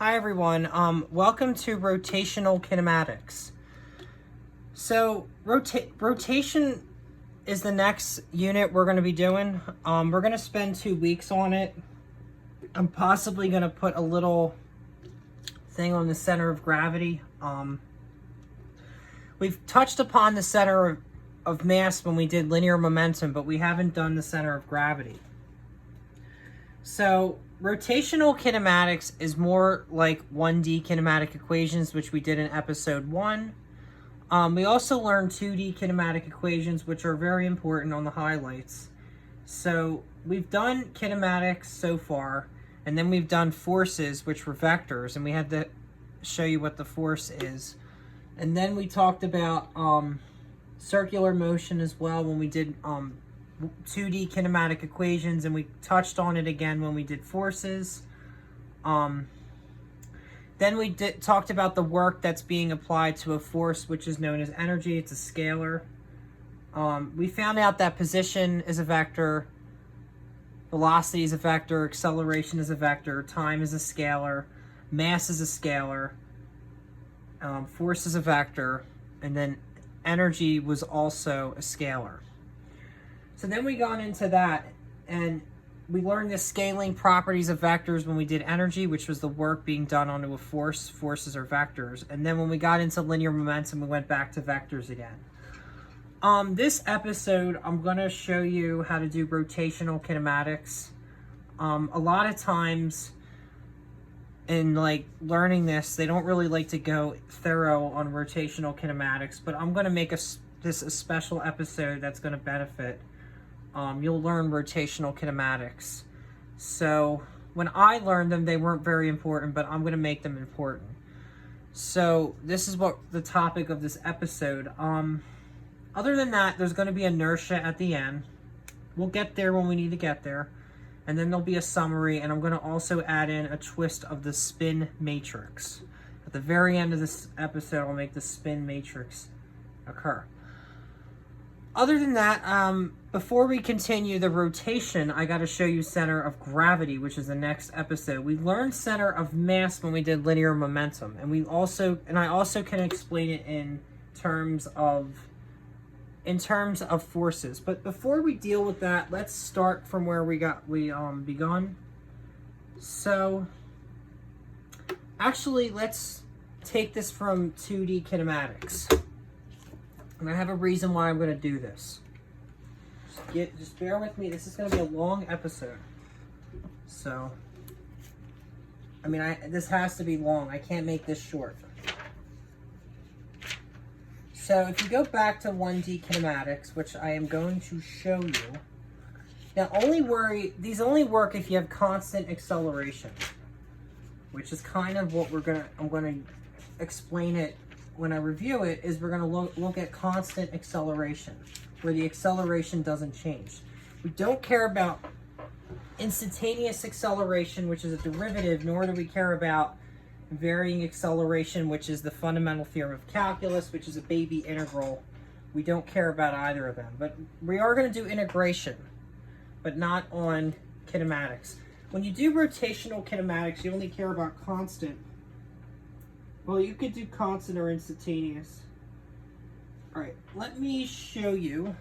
Hi everyone, welcome to Rotational Kinematics. So rotation is the next unit we're going to be doing. We're going to spend 2 weeks on it. I'm possibly going to put a little thing on the center of gravity. We've touched upon the center of mass when we did linear momentum, but we haven't done the center of gravity. So rotational kinematics is more like 1D kinematic equations, which we did in episode 1. We also learned 2D kinematic equations, which are very important on the highlights. So we've done kinematics so far, and then we've done forces, which were vectors, and we had to show you what the force is. And then we talked about circular motion as well when we did 2D kinematic equations, and we touched on it again when we did forces. Then we talked about the work that's being applied to a force, which is known as energy. It's a scalar. We found out that position is a vector, velocity is a vector, acceleration is a vector, time is a scalar, mass is a scalar, force is a vector, and then energy was also a scalar. So then we got into that, and we learned the scaling properties of vectors when we did energy, which was the work being done onto a force. Forces are vectors. And then when we got into linear momentum, we went back to vectors again. This episode, I'm going to show you how to do rotational kinematics. A lot of times in learning this, they don't really like to go thorough on rotational kinematics, but I'm going to make this a special episode that's going to benefit. You'll learn rotational kinematics. So when I learned them, they weren't very important, but I'm going to make them important. So this is what the topic of this episode. Other than that, there's going to be inertia at the end. We'll get there when we need to get there. And then there'll be a summary, and I'm going to also add in a twist of the spin matrix. At the very end of this episode, I'll make the spin matrix occur. Other than that, before we continue the rotation, I got to show you center of gravity, which is the next episode. We learned center of mass when we did linear momentum, and I also can explain it in terms of forces. But before we deal with that, let's start from where we begun. So actually, let's take this from 2D kinematics. And I have a reason why I'm going to do this. Just bear with me. This is going to be a long episode. So, I mean, this has to be long. I can't make this short. So, if you go back to 1D kinematics, which I am going to show you. Now, these only work if you have constant acceleration, which is kind of what I'm going to explain it. When I review it, is we're going to look at constant acceleration, where the acceleration doesn't change. We don't care about instantaneous acceleration, which is a derivative, nor do we care about varying acceleration, which is the fundamental theorem of calculus, which is a baby integral. We don't care about either of them. But we are going to do integration, but not on kinematics. When you do rotational kinematics, you only care about constant. Well, you could do constant or instantaneous. All right, let me show you.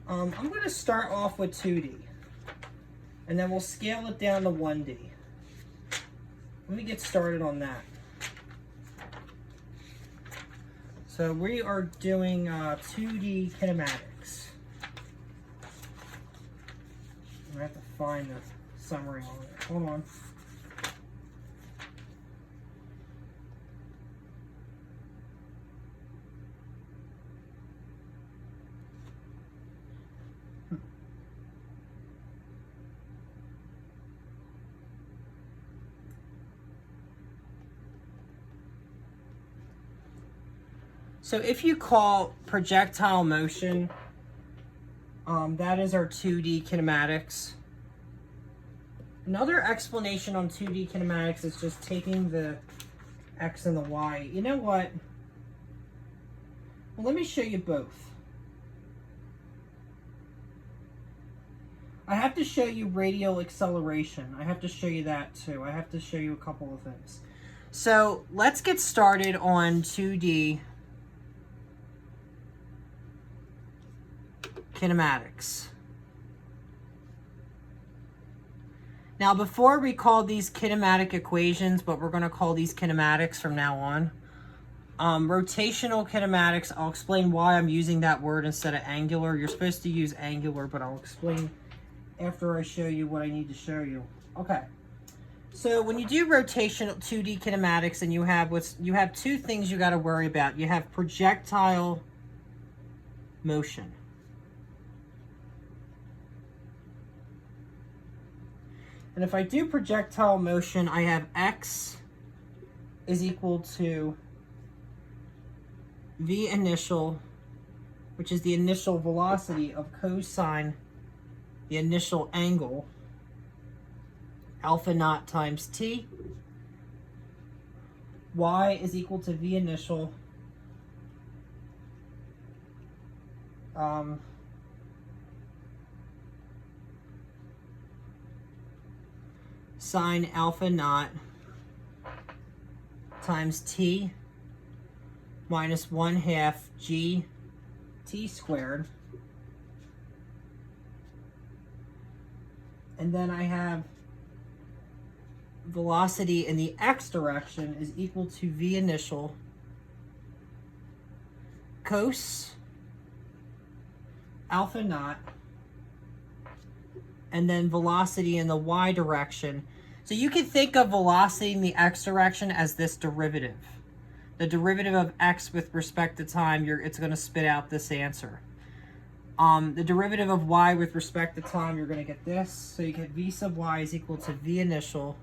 I'm going to start off with 2D, and then we'll scale it down to 1D. Let me get started on that. So we are doing 2D kinematics. I have to find the summary on it. Hold on. So if you call projectile motion, that is our 2D kinematics. Another explanation on 2D kinematics is just taking the x and the y. You know what? Well, let me show you both. I I have to show you radial acceleration. I have to show you that too. I have to show you a couple of things. So let's get started on 2D kinematics. Now, before we called these kinematic equations, but we're going to call these kinematics from now on. Rotational kinematics, I'll explain why I'm using that word instead of angular. You're supposed to use angular, but I'll explain after I show you what I need to show you. Okay. So when you do rotational 2D kinematics, and you have two things you got to worry about. You have projectile motion. And if I do projectile motion, I have x is equal to v initial, which is the initial velocity of cosine the initial angle, alpha naught times t. Y is equal to v initial sine alpha naught times t minus 1/2 g t squared. And then I have velocity in the x direction is equal to v initial cos alpha naught, and then velocity in the y direction. So you can think of velocity in the x direction as this derivative. The derivative of x with respect to time, it's going to spit out this answer. The derivative of y with respect to time, you're going to get this. So you get v sub y is equal to v initial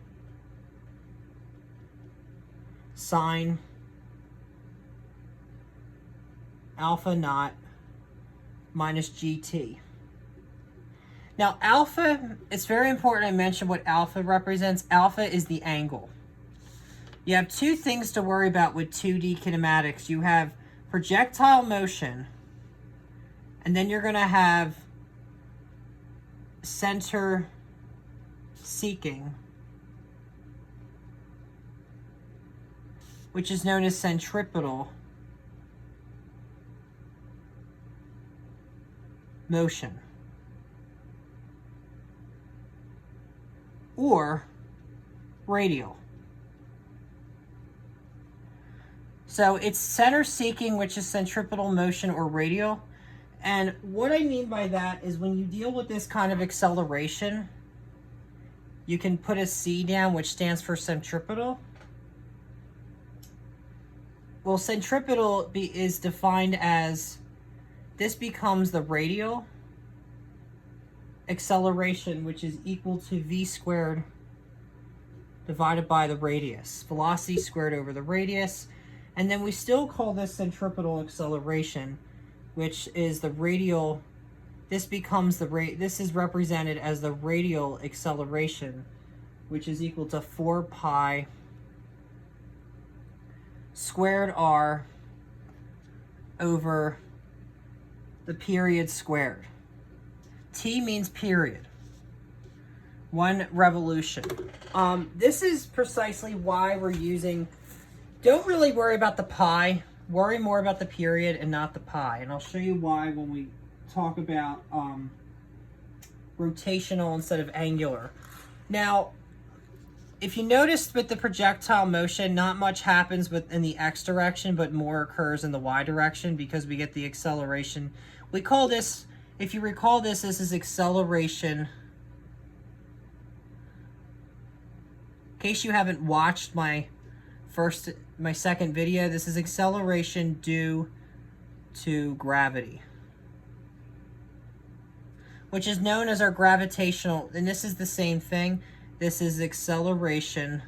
sine alpha naught minus gt. Now alpha, it's very important I mention what alpha represents. Alpha is the angle. You have two things to worry about with 2D kinematics. You have projectile motion, and then you're going to have center seeking, which is known as centripetal motion, or radial. So it's center seeking, which is centripetal motion or radial. And what I mean by that is when you deal with this kind of acceleration, you can put a C down, which stands for centripetal. Well, centripetal is defined as, this becomes the radial acceleration, which is equal to v squared divided by the radius. Velocity squared over the radius. And then we still call this centripetal acceleration, which is the radial. This becomes this is represented as the radial acceleration, which is equal to 4 pi squared r over the period squared. T means period. 1 revolution. This is precisely why we're using, don't really worry about the pi, worry more about the period and not the pi. And I'll show you why when we talk about rotational instead of angular. Now, if you notice with the projectile motion, not much happens in the x direction, but more occurs in the y direction because we get the acceleration. We call this, if you recall this is acceleration. In case you haven't watched my second video, this is acceleration due to gravity, which is known as our gravitational, and this is the same thing. This is acceleration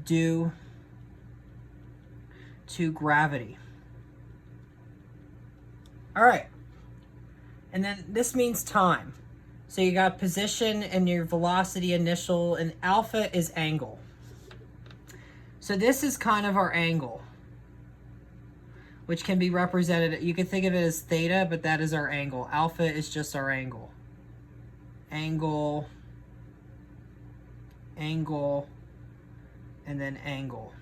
due to gravity. All right. And then this means time. So you got position and your velocity initial, and alpha is angle. So this is kind of our angle. which can be represented, you can think of it as theta, but that is our angle. Alpha is just our angle. Angle, angle, and then angle.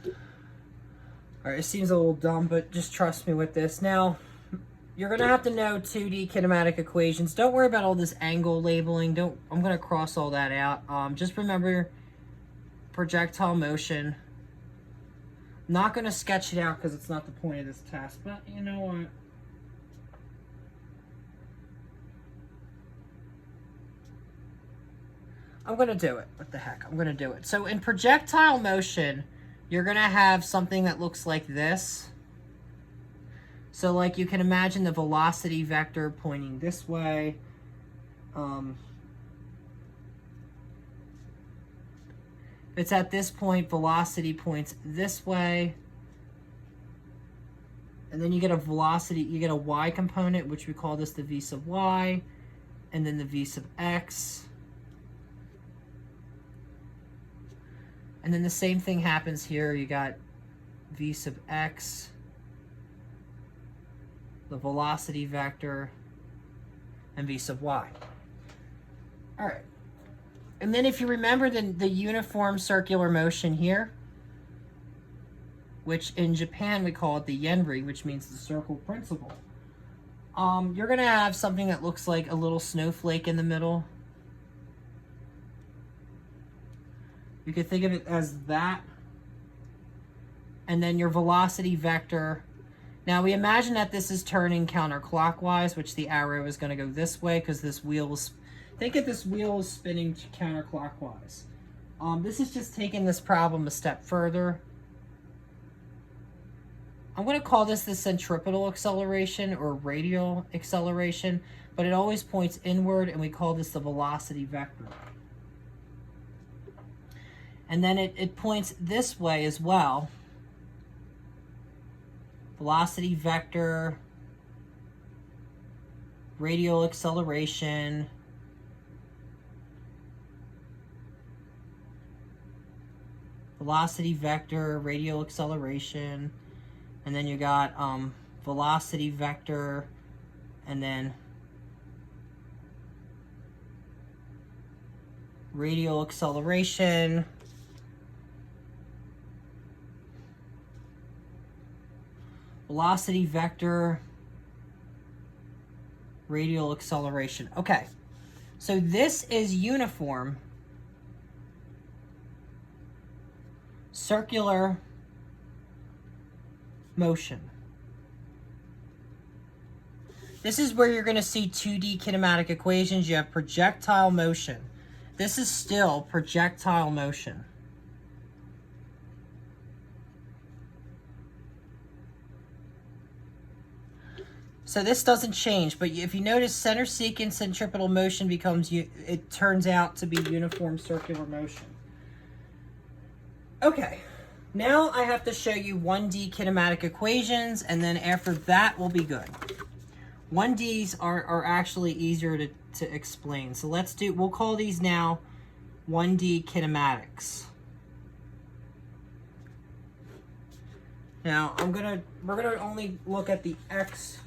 All right, it seems a little dumb, but just trust me with this. Now, you're going to have to know 2D kinematic equations. Don't worry about all this angle labeling. I'm going to cross all that out. Just remember projectile motion. I'm not going to sketch it out because it's not the point of this test, but you know what? I'm going to do it. What the heck? I'm going to do it. So in projectile motion, you're going to have something that looks like this. So like you can imagine the velocity vector pointing this way. If it's at this point, velocity points this way. And then you get a velocity, you get a y component, which we call this the v sub y, and then the v sub x. And then the same thing happens here. You got v sub x, the velocity vector, and v sub y. All right. And then if you remember the uniform circular motion here, which in Japan we call it the yenri, which means the circle principle, you're going to have something that looks like a little snowflake in the middle. You could think of it as that. And then your velocity vector. Now we imagine that this is turning counterclockwise, which the arrow is going to go this way because this wheel is, think of this wheel is spinning counterclockwise. This is just taking this problem a step further. I'm going to call this the centripetal acceleration or radial acceleration, but it always points inward, and we call this the velocity vector. And then it points this way as well. Velocity vector, radial acceleration, velocity vector, radial acceleration, and then you got velocity vector, and then radial acceleration, velocity vector, radial acceleration. Okay, so this is uniform circular motion. This is where you're going to see 2D kinematic equations. You have projectile motion. This is still projectile motion. So this doesn't change, but if you notice, center secant centripetal motion becomes, it turns out to be uniform circular motion. Okay, now I have to show you 1D kinematic equations, and then after that we'll be good. 1Ds are actually easier to explain. So we'll call these now 1D kinematics. Now we're gonna only look at the X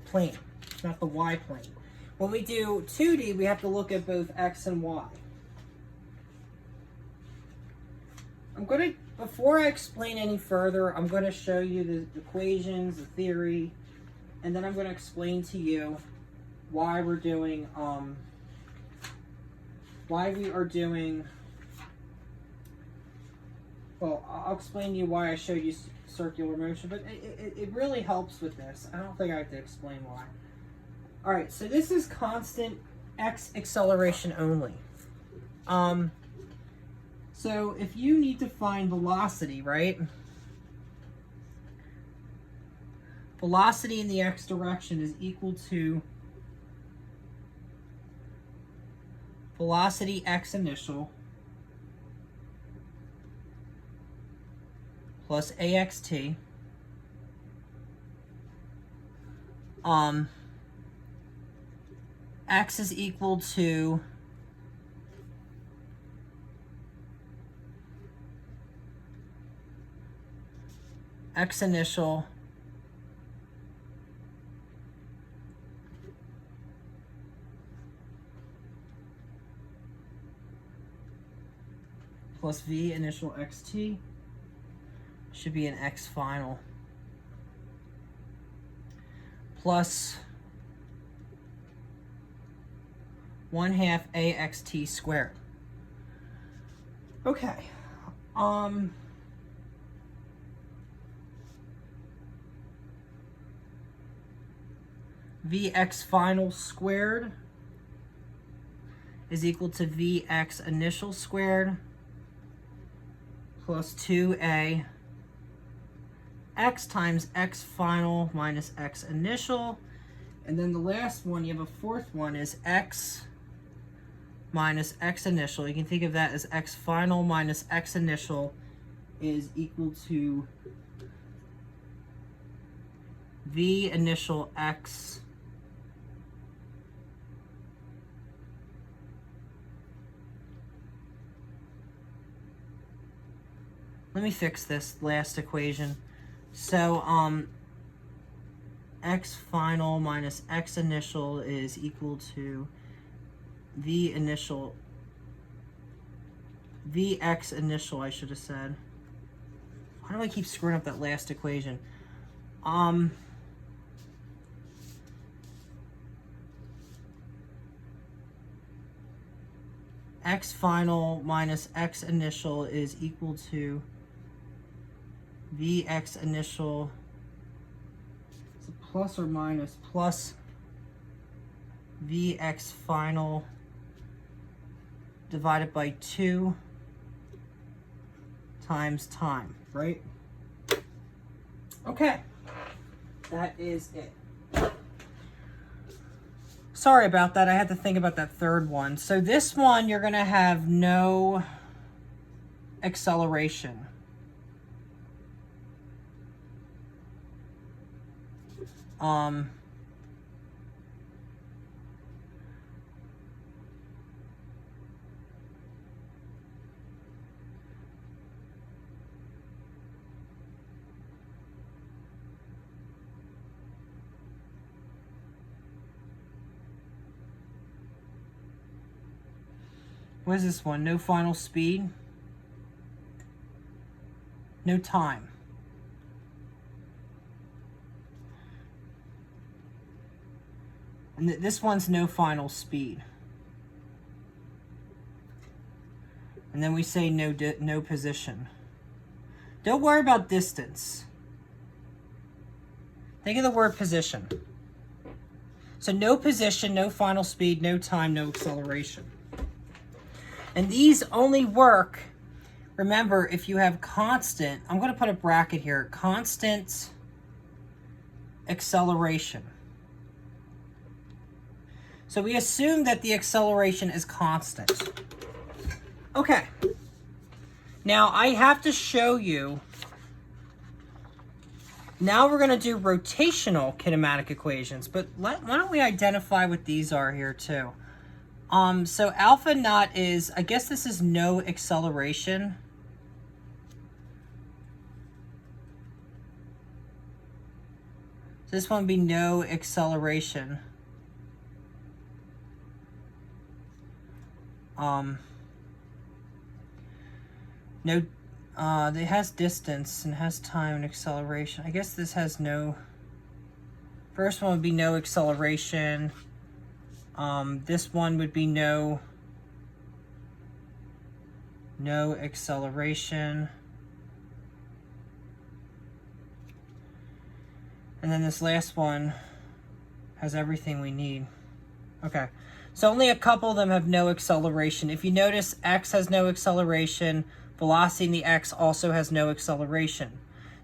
plane, not the Y plane. When we do 2D, we have to look at both X and Y. Before I explain any further, I'm going to show you the equations, the theory, and then I'm going to explain to you why we are doing, well, I'll explain to you why I showed you circular motion, but it really helps with this. I don't think I have to explain why. All right, so this is constant X acceleration only. So if you need to find velocity, right? Velocity in the X direction is equal to velocity X initial plus AXT. X is equal to x initial plus v initial xt should be an x final plus 1/2 axt squared. Okay. Vx final squared is equal to Vx initial squared plus 2a x times x final minus x initial. And then the last one, you have a fourth one, is x minus x initial. You can think of that as x final minus x initial is equal to v initial x let me fix this last equation. So x final minus x initial is equal to v initial, vx initial, I should have said. Why do I keep screwing up that last equation? X final minus x initial is equal to Vx initial, is it plus or minus, plus Vx final divided by 2 times time, right? Okay, that is it. Sorry about that, I had to think about that third one. So this one, you're gonna have no acceleration. What is this one? No final speed. No time. And this one's no final speed. And then we say no position. Don't worry about distance. Think of the word position. So no position, no final speed, no time, no acceleration. And these only work, remember, if you have constant, I'm going to put a bracket here, constant acceleration. So we assume that the acceleration is constant. Okay. Now I have to show you, now we're going to do rotational kinematic equations, but why don't we identify what these are here too? So alpha naught is, I guess this is no acceleration. So this one would be no acceleration. No, it has distance and has time and acceleration. I guess this has no, first one would be no acceleration. This one would be no acceleration. And then this last one has everything we need. Okay, so only a couple of them have no acceleration. If you notice, x has no acceleration, velocity in the x also has no acceleration.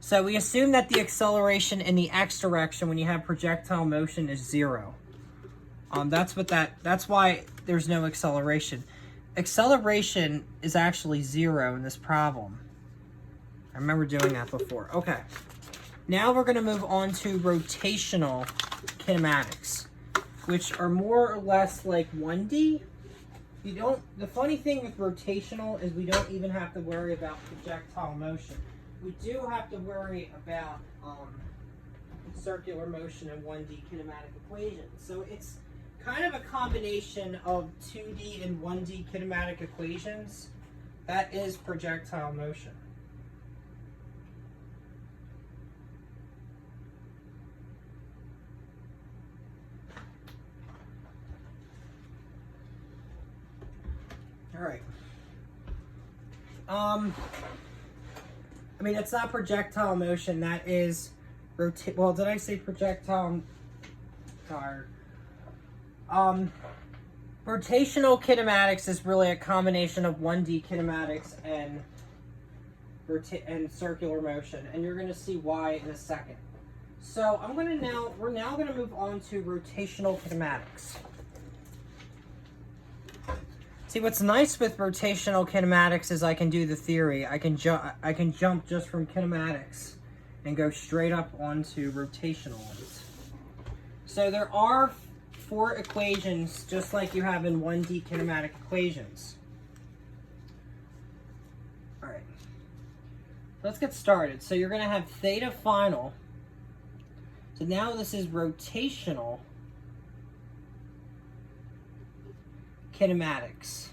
So we assume that the acceleration in the x direction when you have projectile motion is 0. That's why there's no acceleration. Acceleration is actually 0 in this problem. I remember doing that before. Okay. Now we're going to move on to rotational kinematics, which are more or less like 1D. The funny thing with rotational is we don't even have to worry about projectile motion. we do have to worry about circular motion and 1D kinematic equations. So it's kind of a combination of 2D and 1D kinematic equations. That is projectile motion. All right. I mean, it's not projectile motion. That is well, did I say projectile? I'm tired. Rotational kinematics is really a combination of 1D kinematics and circular motion, and you're going to see why in a second. So we're now going to move on to rotational kinematics. See, what's nice with rotational kinematics is I can do the theory. I can jump just from kinematics and go straight up onto rotational ones. So there are 4 equations, just like you have in 1D kinematic equations. All right, let's get started. So you're going to have theta final. So now this is rotational kinematics.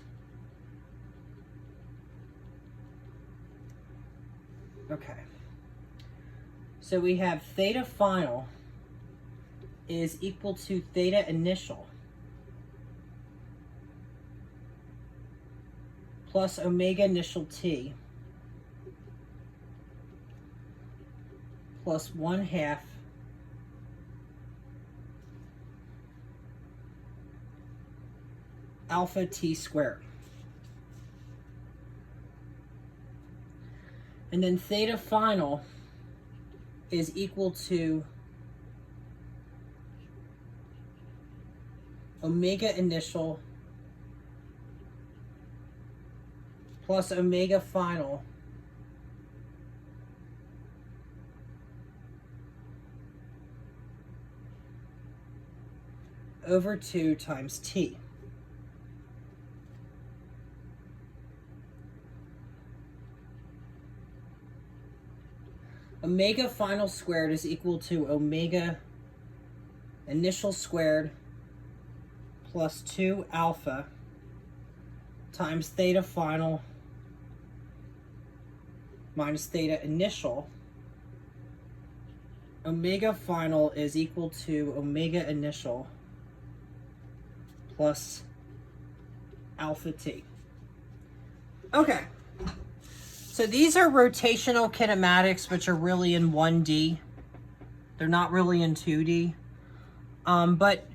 Okay. So we have theta final is equal to theta initial plus omega initial t plus 1/2 alpha t squared. And then theta final is equal to omega initial plus omega final over 2 times t. Omega final squared is equal to omega initial squared plus 2 alpha times theta final minus theta initial. Omega final is equal to omega initial plus alpha t. Okay. So these are rotational kinematics, which are really in 1D. They're not really in 2D. But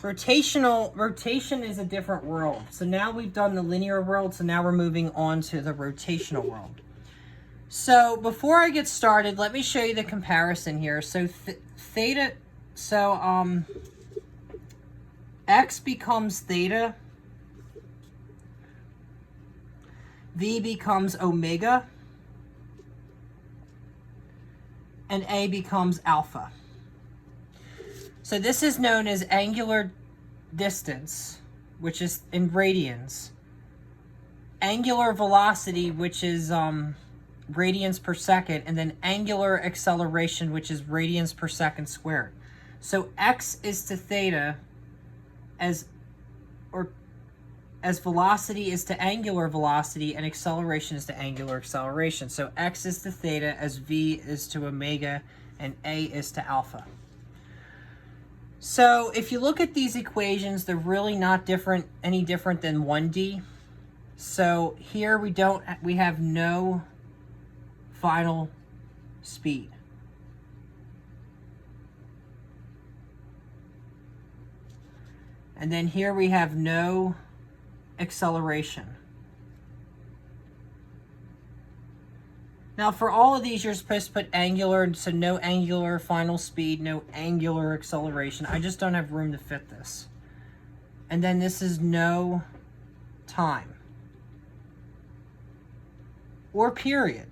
rotation is a different world. So now we've done the linear world, so now we're moving on to the rotational world. So before I get started, let me show you the comparison here. So x becomes theta, v becomes omega, and a becomes alpha. So this is known as angular distance, which is in radians. Angular velocity, which is radians per second, and then angular acceleration, which is radians per second squared. So x is to theta as velocity is to angular velocity, and acceleration is to angular acceleration. So x is to theta as v is to omega, and a is to alpha. So if you look at these equations, they're really not any different than 1D. So here we have no final speed. And then here we have no acceleration. Now for all of these, you're supposed to put angular, so no angular final speed, no angular acceleration. I just don't have room to fit this. And then this is no time. Or period.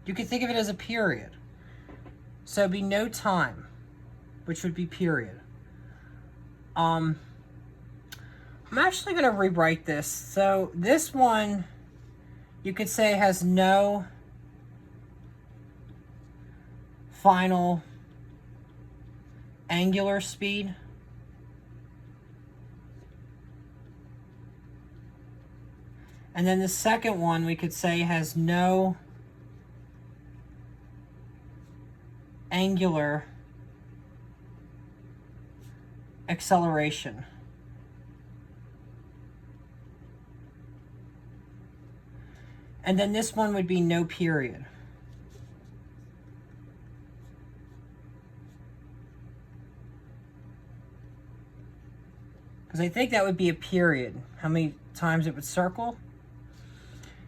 You could think of it as a period. So it'd be no time, which would be period. I'm actually going to rewrite this. So this one, you could say has no final angular speed. And then the second one we could say has no angular acceleration. And then this one would be no period. Because I think that would be a period, how many times it would circle.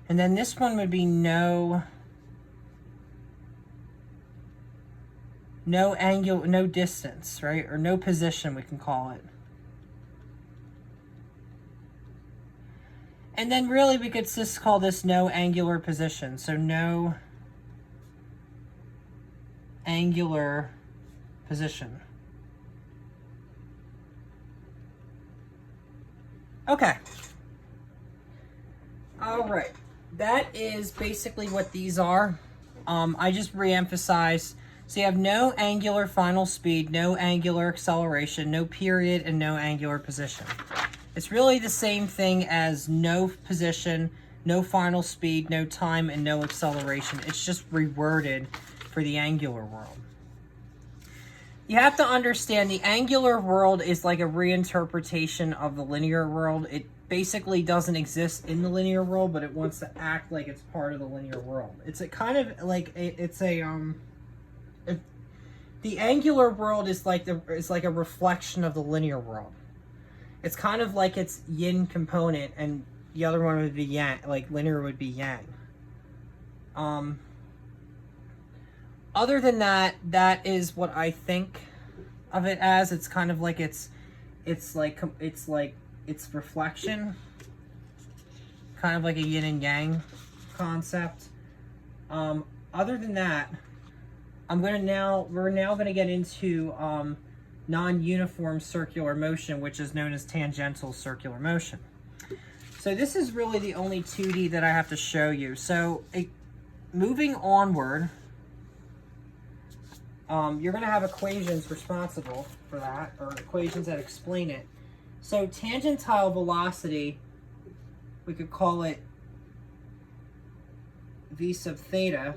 And then this one would be no angle, no distance, right? Or no position, we can call it. And then really we could just call this no angular position. So no angular position. Okay. All right. That is basically what these are. I just re-emphasize. So you have no angular final speed, no angular acceleration, no period, and no angular position. It's really the same thing as no position, no final speed, no time, and no acceleration. It's just reworded for the angular world. You have to understand the angular world is like a reinterpretation of the linear world. It basically doesn't exist in the linear world, but it wants to act like it's part of the linear world. It's a kind of like the angular world is like a reflection of the linear world. It's kind of like its yin component, and the other one would be yang. Like linear would be yang. Other than that, that is what I think of it as. It's kind of like it's reflection, kind of like a yin and yang concept. Other than that, we're now going to get into non-uniform circular motion, which is known as tangential circular motion. So this is really the only 2D that I have to show you. So moving onward, you're going to have equations responsible for that, or equations that explain it. So tangential velocity, we could call it v sub theta,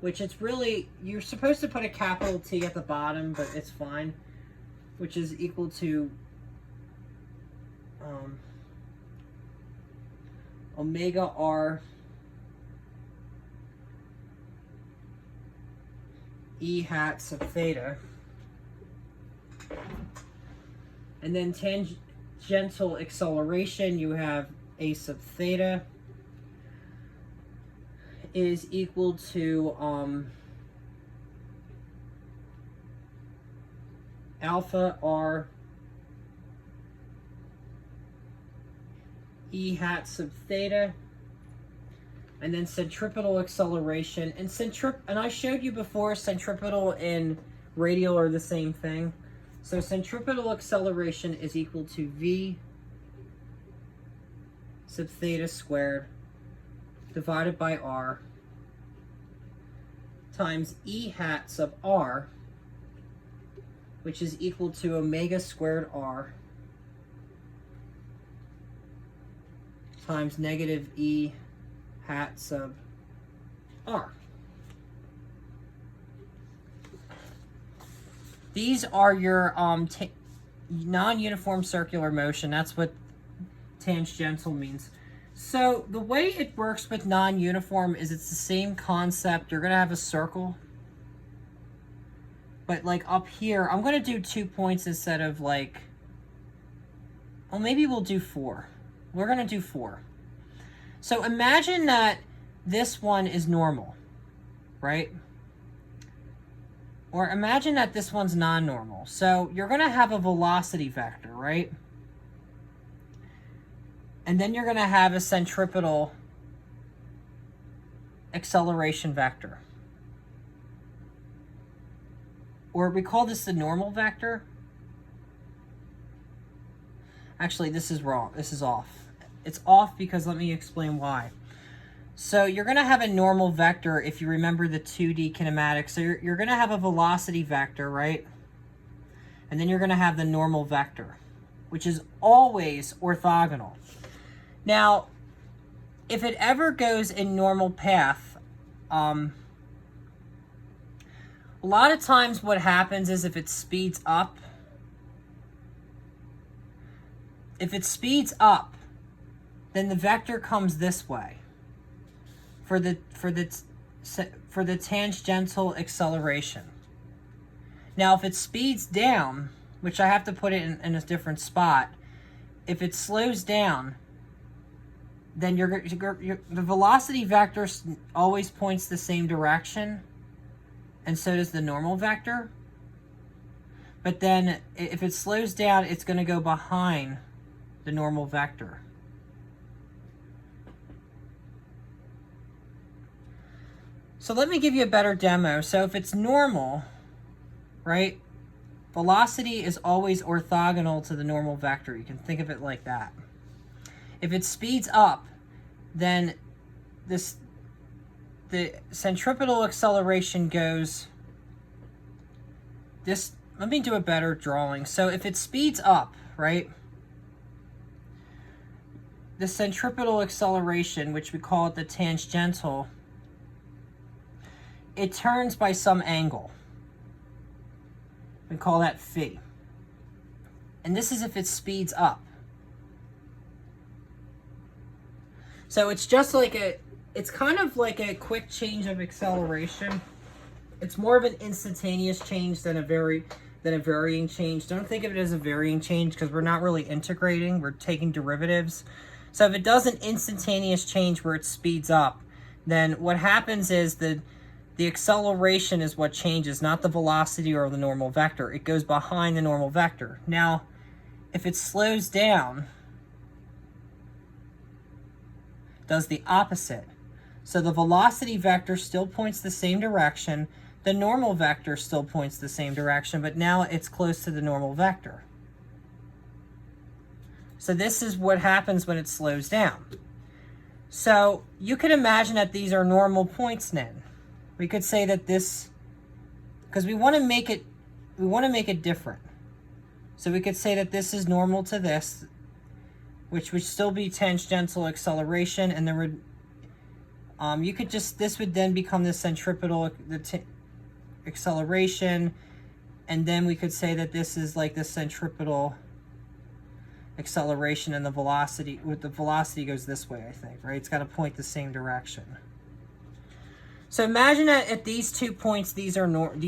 which it's really, you're supposed to put a capital T at the bottom, but it's fine, which is equal to omega r e hat sub theta. And then tangential acceleration, you have a sub theta is equal to alpha r e hat sub theta. And then centripetal acceleration, and I showed you before centripetal and radial are the same thing. So centripetal acceleration is equal to v sub theta squared divided by r times e hat sub r, which is equal to omega squared r times negative e hat sub r. These are your non-uniform circular motion. That's what tangential means. So the way it works with non-uniform is it's the same concept. You're going to have a circle. But like up here, I'm going to do 2 points instead of like, well, maybe we'll do 4. We're going to do 4. So imagine that this one is normal, right? Or imagine that this one's non-normal. So you're going to have a velocity vector, right? And then you're going to have a centripetal acceleration vector. Or we call this the normal vector. Actually, this is wrong. This is off. It's off because let me explain why. So you're going to have a normal vector if you remember the 2D kinematics. So you're going to have a velocity vector, right? And then you're going to have the normal vector, which is always orthogonal. Now, if it ever goes in normal path, a lot of times what happens is if it speeds up, then the vector comes this way for the tangential acceleration. Now, if it speeds down, which I have to put it in a different spot, if it slows down, then the velocity vector always points the same direction, and so does the normal vector. But then if it slows down, it's going to go behind the normal vector. So let me give you a better demo. So if it's normal, right, velocity is always orthogonal to the normal vector. You can think of it like that. If it speeds up, then the centripetal acceleration goes this. Let me do a better drawing. So if it speeds up, right, the centripetal acceleration, which we call it the tangential, it turns by some angle. We call that phi. And this is if it speeds up. So it's just like it's kind of like a quick change of acceleration. It's more of an instantaneous change than a varying change. Don't think of it as a varying change because we're not really integrating, we're taking derivatives. So if it does an instantaneous change where it speeds up, then what happens is the acceleration is what changes, not the velocity or the normal vector. It goes behind the normal vector. Now, if it slows down, it does the opposite. So the velocity vector still points the same direction, the normal vector still points the same direction, but now it's close to the normal vector. So this is what happens when it slows down. So you could imagine that these are normal points then. We could say that this, because we want to make it different. So we could say that this is normal to this, which would still be tangential acceleration, and then you could just, this would then become the centripetal acceleration, and then we could say that this is like the centripetal acceleration, and the velocity goes this way, I think, right? It's got to point the same direction. So imagine that at these 2 points, these are uniform.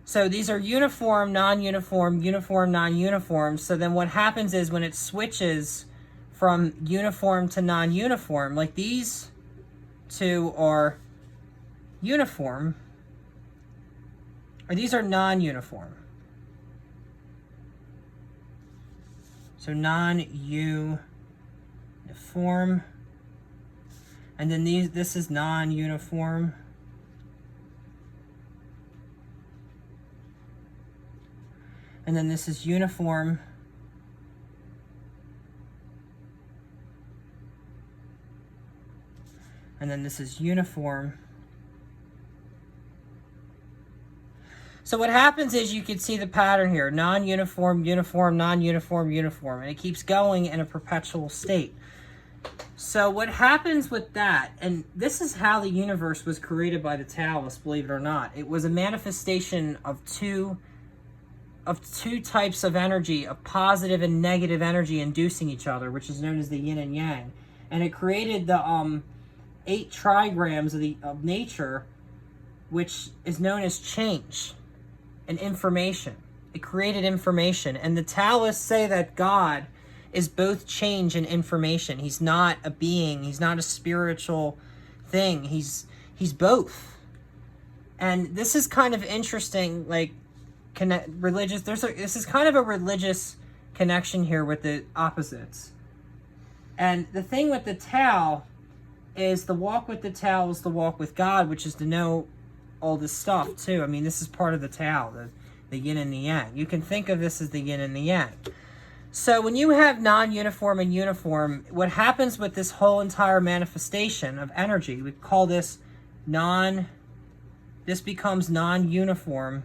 So these are uniform, non-uniform, uniform, non-uniform. So then what happens is when it switches from uniform to non-uniform, like these two are uniform, or these are non-uniform. So non-uniform. And then this is non-uniform. And then this is uniform. And then this is uniform. So what happens is you can see the pattern here. Non-uniform, uniform, non-uniform, uniform. And it keeps going in a perpetual state. So what happens with that, and this is how the universe was created by the Taoists, believe it or not. It was a manifestation of two types of energy, of positive and negative energy inducing each other, which is known as the yin and yang. And it created the 8 trigrams of nature, which is known as change and information. It created information. And the Taoists say that God is both change and information. He's not a being. He's not a spiritual thing. He's both. And this is kind of interesting, like religious. This is kind of a religious connection here with the opposites. And the thing with the Tao is the walk with the Tao is the walk with God, which is to know all this stuff too. I mean, this is part of the Tao, the yin and the yang. You can think of this as the yin and the yang. So when you have non-uniform and uniform, what happens with this whole entire manifestation of energy, we call this this becomes non-uniform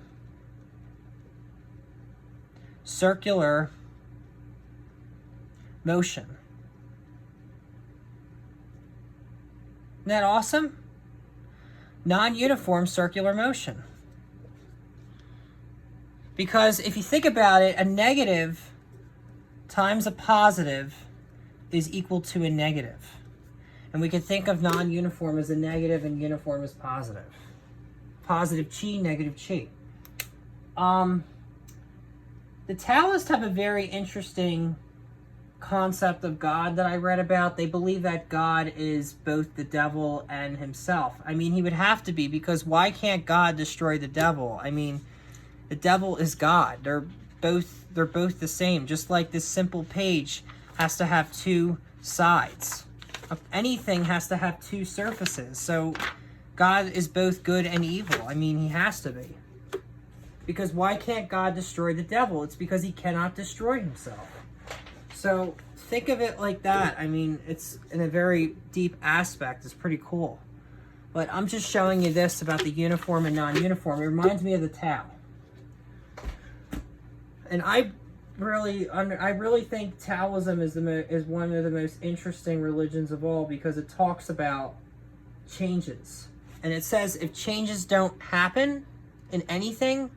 circular motion. Isn't that awesome? Non-uniform circular motion. Because if you think about it, a negative times a positive is equal to a negative. And we can think of non-uniform as a negative and uniform as positive. Positive chi, negative chi. The Taoists have a very interesting concept of God that I read about. They believe that God is both the devil and himself. I mean, he would have to be, because why can't God destroy the devil? I mean, the devil is God. They're both the same. Just like this simple page has to have two sides. Anything has to have two surfaces. So God is both good and evil. I mean, he has to be. Because why can't God destroy the devil? It's because he cannot destroy himself. So think of it like that. I mean, it's in a very deep aspect. It's pretty cool. But I'm just showing you this about the uniform and non-uniform. It reminds me of the Tao. And I really think Taoism is one of the most interesting religions of all, because it talks about changes. And it says if changes don't happen in anything,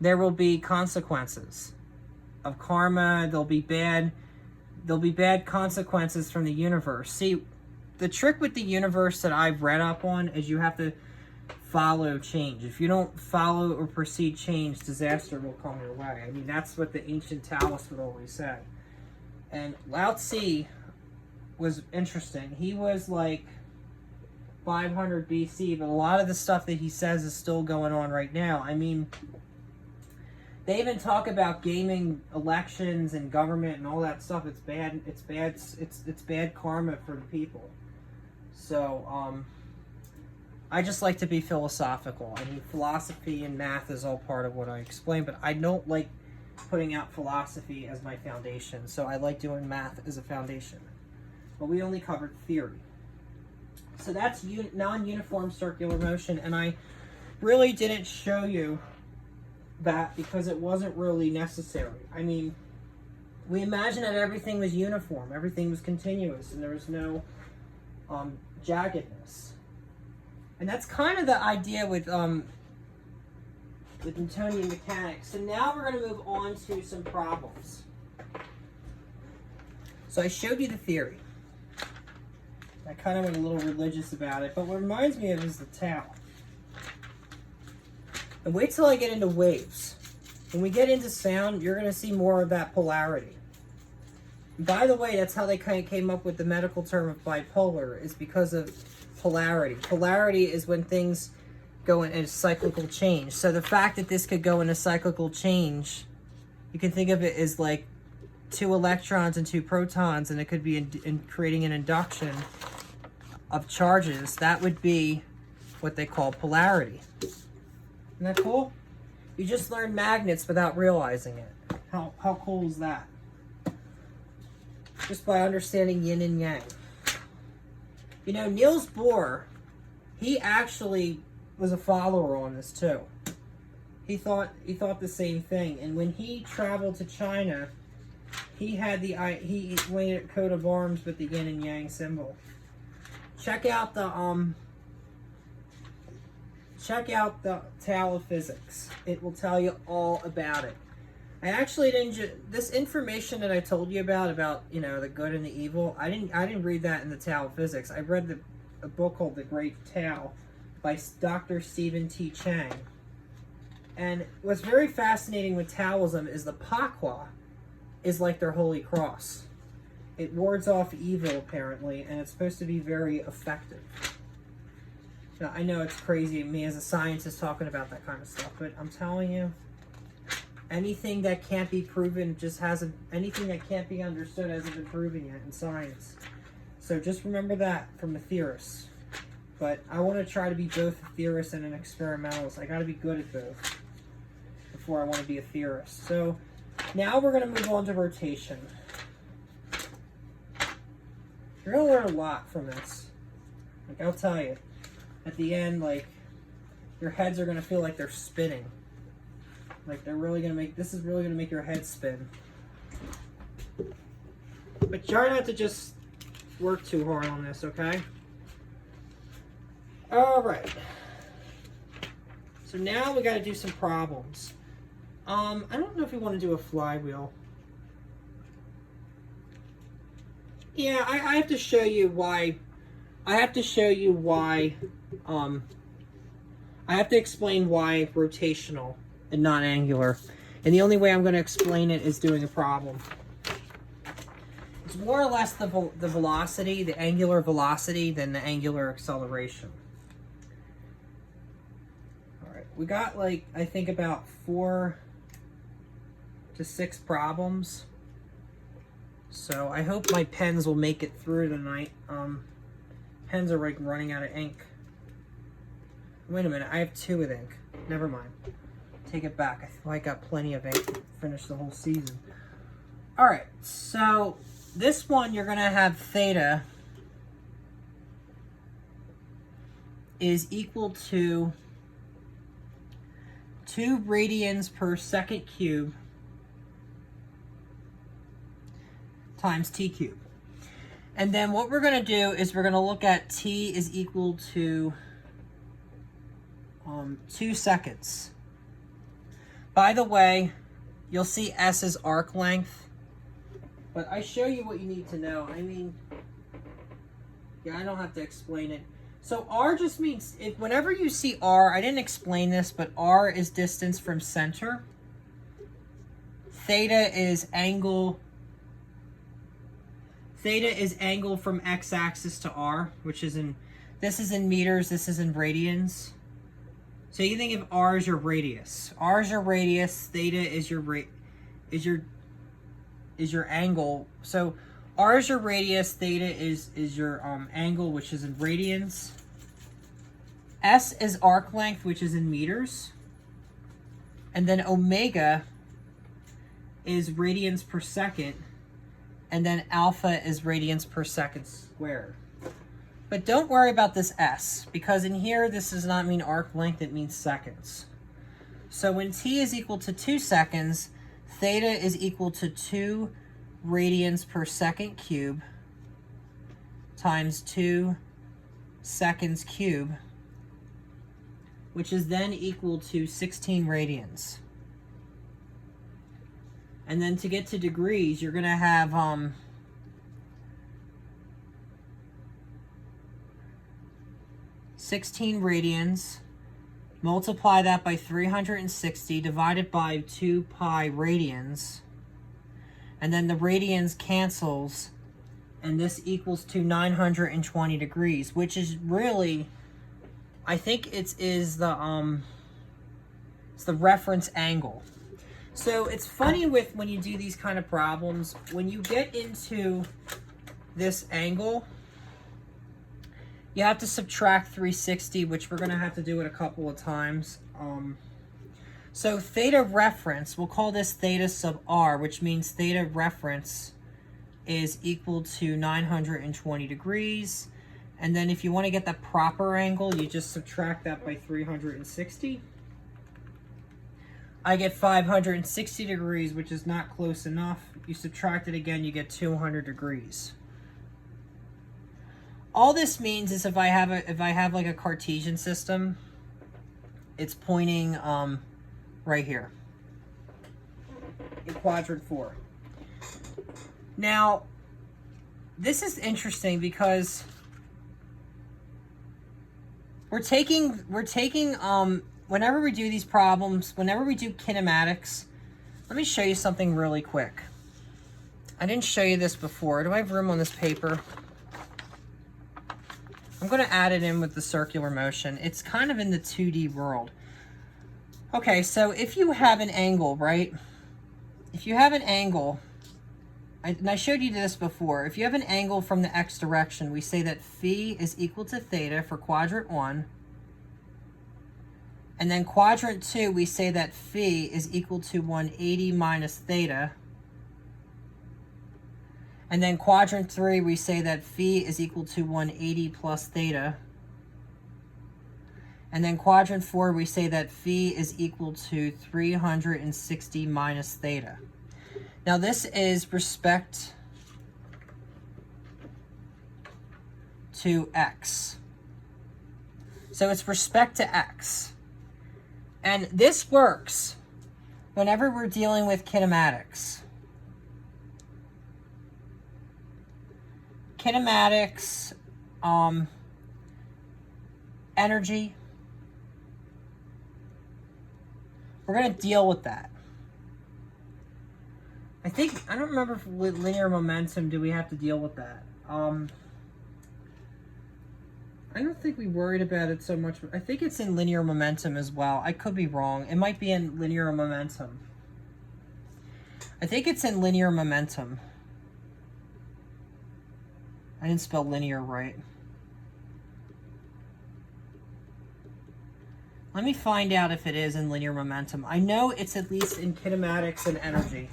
there will be consequences of karma. There'll be bad consequences from the universe. See, the trick with the universe that I've read up on is you have to follow change. If you don't follow or precede change, disaster will come your way. I mean, that's what the ancient Taoists would always say. And Lao Tzu was interesting. He was like 500 BC, but a lot of the stuff that he says is still going on right now. I mean, they even talk about gaming elections and government and all that stuff. It's bad. It's bad. It's bad karma for the people. So, I just like to be philosophical. I mean, philosophy and math is all part of what I explain, but I don't like putting out philosophy as my foundation. So I like doing math as a foundation. But we only covered theory. So that's non-uniform circular motion, and I really didn't show you that because it wasn't really necessary. I mean, we imagine that everything was uniform, everything was continuous, and there was no jaggedness. And that's kind of the idea with Newtonian mechanics. So now we're going to move on to some problems. So I showed you the theory. I kind of went a little religious about it, but what reminds me of is the Tao. And wait till I get into waves. When we get into sound, you're going to see more of that polarity. And by the way, that's how they kind of came up with the medical term of bipolar, is because of polarity. Polarity is when things go in a cyclical change. So the fact that this could go in a cyclical change, you can think of it as like 2 electrons and 2 protons, and it could be in creating an induction of charges. That would be what they call polarity. Isn't that cool? You just learned magnets without realizing it. How cool is that? Just by understanding yin and yang. You know, Niels Bohr, he actually was a follower on this too. He thought the same thing. And when he traveled to China, he had he made a coat of arms with the yin and yang symbol. Check out the Tao of Physics. It will tell you all about it. I actually didn't. This information that I told you about you know, the good and the evil. I didn't read that in the Tao of Physics. I read a book called The Great Tao by Dr. Stephen T. Chang. And what's very fascinating with Taoism is the Pakwa is like their holy cross. It wards off evil, apparently, and it's supposed to be very effective. Now, I know it's crazy, me as a scientist talking about that kind of stuff, but I'm telling you, anything that can't be proven anything that can't be understood hasn't been proven yet in science. So just remember that from a theorist. But I want to try to be both a theorist and an experimentalist. I got to be good at both before I want to be a theorist. So Now we're going to move on to rotation. You're going to learn a lot from this. Like, I'll tell you. At the end, like, your heads are going to feel like they're spinning. Like, they're really going to make, this is really going to make your head spin. But try not to just work too hard on this, okay? Alright. So now we got to do some problems. I don't know if we want to do a flywheel. Yeah, I have to show you why. I have to explain why rotational and not angular. And the only way I'm going to explain it is doing a problem. It's more or less the velocity, the angular velocity, than the angular acceleration. Alright, we got like, I think about 4 to 6 problems. So I hope my pens will make it through tonight. Pens are like running out of ink. Wait a minute, I have 2 with ink. Never mind. Take it back. I feel like I got plenty of ink to finish the whole season. Alright, so this one you're going to have theta is equal to 2 radians per second cubed times t cubed. And then what we're going to do is we're going to look at t is equal to 2 seconds. By the way, you'll see s is arc length, but I show you what you need to know. I mean, yeah, I don't have to explain it. So r just means, whenever you see r, I didn't explain this, but r is distance from center. Theta is angle from x-axis to r, which is this is in meters, this is in radians. So you think of r as your radius. R is your radius, theta is your angle. So r is your radius, theta is your angle, which is in radians. S is arc length, which is in meters. And then omega is radians per second. And then alpha is radians per second squared. But don't worry about this s, because in here this does not mean arc length, it means seconds. So when t is equal to 2 seconds, theta is equal to 2 radians per second cube times 2 seconds cube, which is then equal to 16 radians. And then to get to degrees, you're going to have 16 radians, multiply that by 360, divided by 2 pi radians, and then the radians cancels, and this equals to 920 degrees, which is really, I think it's the reference angle. So it's funny when you do these kind of problems, when you get into this angle, you have to subtract 360, which we're going to have to do it a couple of times. So theta reference, we'll call this theta sub r, which means theta reference is equal to 920 degrees. And then if you want to get the proper angle, you just subtract that by 360. I get 560 degrees, which is not close enough. You subtract it again, you get 200 degrees. All this means is if I have like a Cartesian system, it's pointing right here in quadrant 4. Now, this is interesting because we're taking whenever we do these problems, whenever we do kinematics, let me show you something really quick. I didn't show you this before. Do I have room on this paper? I'm going to add it in with the circular motion. It's kind of in the 2D world. Okay, so if you have an angle, right? If you have an angle, and I showed you this before. If you have an angle from the x direction, we say that phi is equal to theta for quadrant 1. And then quadrant 2, we say that phi is equal to 180 minus theta. And then quadrant 3, we say that phi is equal to 180 plus theta. And then quadrant 4, we say that phi is equal to 360 minus theta. Now this is respect to x. So it's respect to x. And this works whenever we're dealing with kinematics. Kinematics, energy. We're going to deal with that. I don't remember if with linear momentum, do we have to deal with that? I don't think we worried about it so much. I think it's in linear momentum as well. I could be wrong. It might be in linear momentum. I think it's in linear momentum. I didn't spell linear right. Let me find out if it is in linear momentum. I know it's at least in kinematics and energy.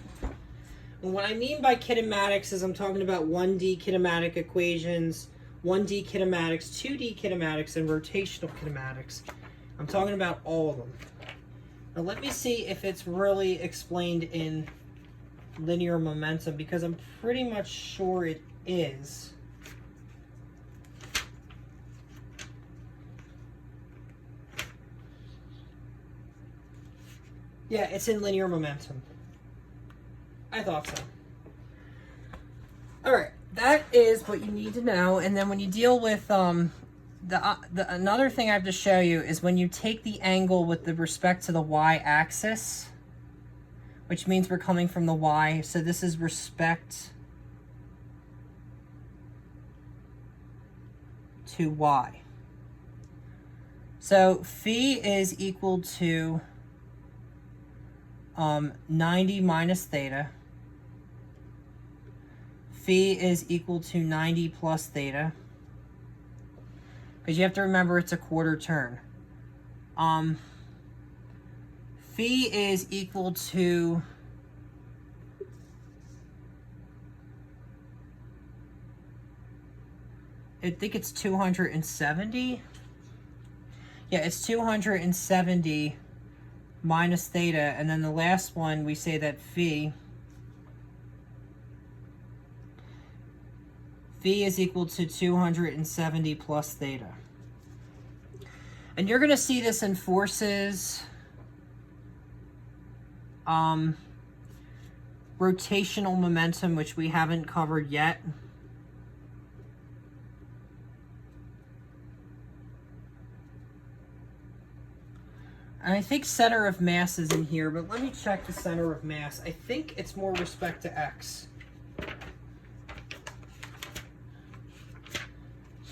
And what I mean by kinematics is I'm talking about 1D kinematic equations, 1D kinematics, 2D kinematics, and rotational kinematics. I'm talking about all of them. Now let me see if it's really explained in linear momentum, because I'm pretty much sure it is. Yeah, it's in linear momentum. I thought so. All right, that is what you need to know. And then when you deal with another thing I have to show you is when you take the angle with the respect to the y-axis, which means we're coming from the y. So this is respect to y. So phi is equal to 90 minus theta. Phi is equal to 90 plus theta. Because you have to remember it's a quarter turn. Phi is equal to I think it's 270. Yeah, it's 270 minus theta, and then the last one we say that phi is equal to 270 plus theta. And you're going to see this in forces, rotational momentum, which we haven't covered yet. And I think center of mass is in here, but let me check the center of mass. I think it's more respect to x.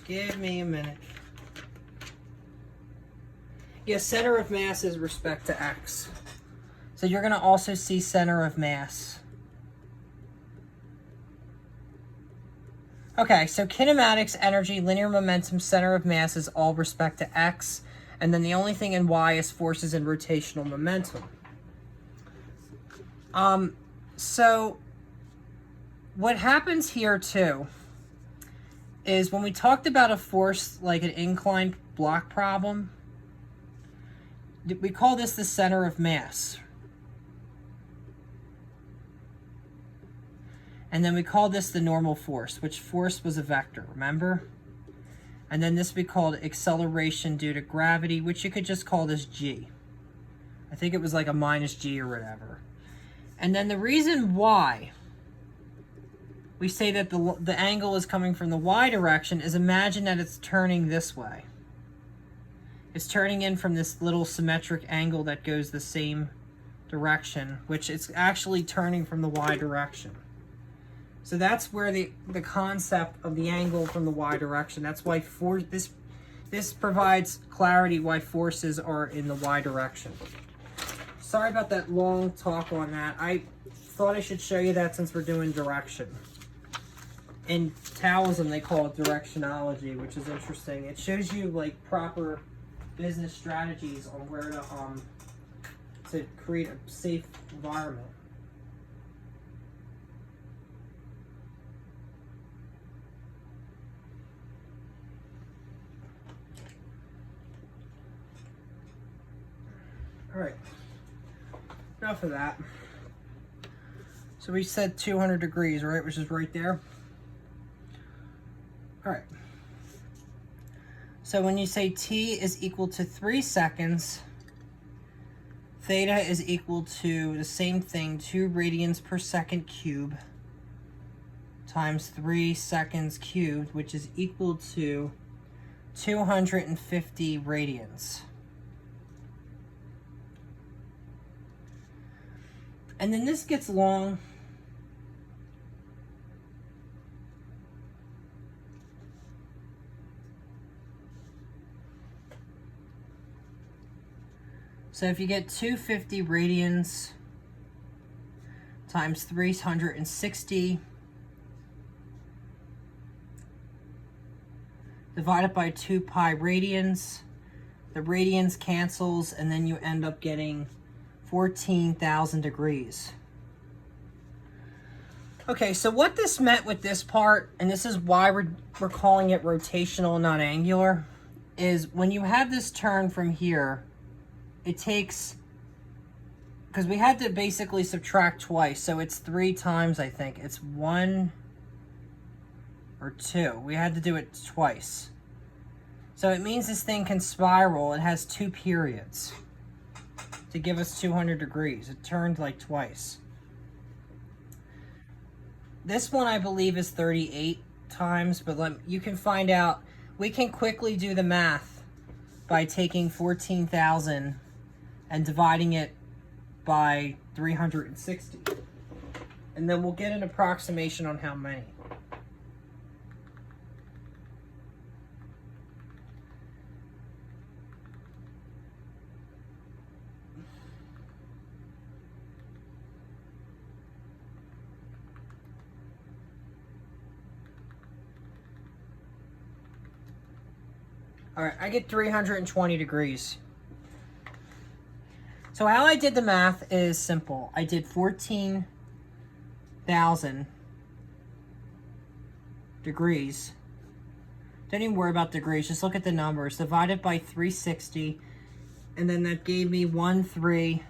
Give me a minute. Yeah, center of mass is respect to x. So you're going to also see center of mass. Okay, so kinematics, energy, linear momentum, center of mass is all respect to x. And then the only thing in y is forces and rotational momentum. So what happens here too is when we talked about a force like an inclined block problem, we call this the center of mass. And then we call this the normal force, which force was a vector, remember? And then this we called acceleration due to gravity, which you could just call this g. I think it was like a minus g or whatever. And then the reason why we say that the angle is coming from the y direction is imagine that it's turning this way. It's turning in from this little symmetric angle that goes the same direction, which it's actually turning from the y direction. So that's where the concept of the angle from the y direction, that's why this provides clarity why forces are in the y direction. Sorry about that long talk on that. I thought I should show you that since we're doing direction. In Taoism, they call it directionology, which is interesting. It shows you like proper business strategies on where to create a safe environment. All right, enough of that. So we said 200 degrees, right, which is right there. All right. So when you say t is equal to 3 seconds, theta is equal to the same thing, 2 radians per second cubed times 3 seconds cubed, which is equal to 250 radians. And then this gets long. So if you get 250 radians times 360 divided by 2 pi radians, the radians cancels, and then you end up getting 14,000 degrees. Okay, so what this meant with this part, and this is why we're calling it rotational, not angular, is when you have this turn from here, it takes, because we had to basically subtract twice, so it's 3 times, I think. It's 1 or 2. We had to do it twice. So it means this thing can spiral. It has 2 periods to give us 200 degrees. It turned like twice. This one I believe is 38 times, but you can find out. We can quickly do the math by taking 14,000 and dividing it by 360. And then we'll get an approximation on how many. All right, I get 320 degrees. So how I did the math is simple. I did 14,000 degrees. Don't even worry about degrees, just look at the numbers. Divided by 360, and then that gave me 13,680.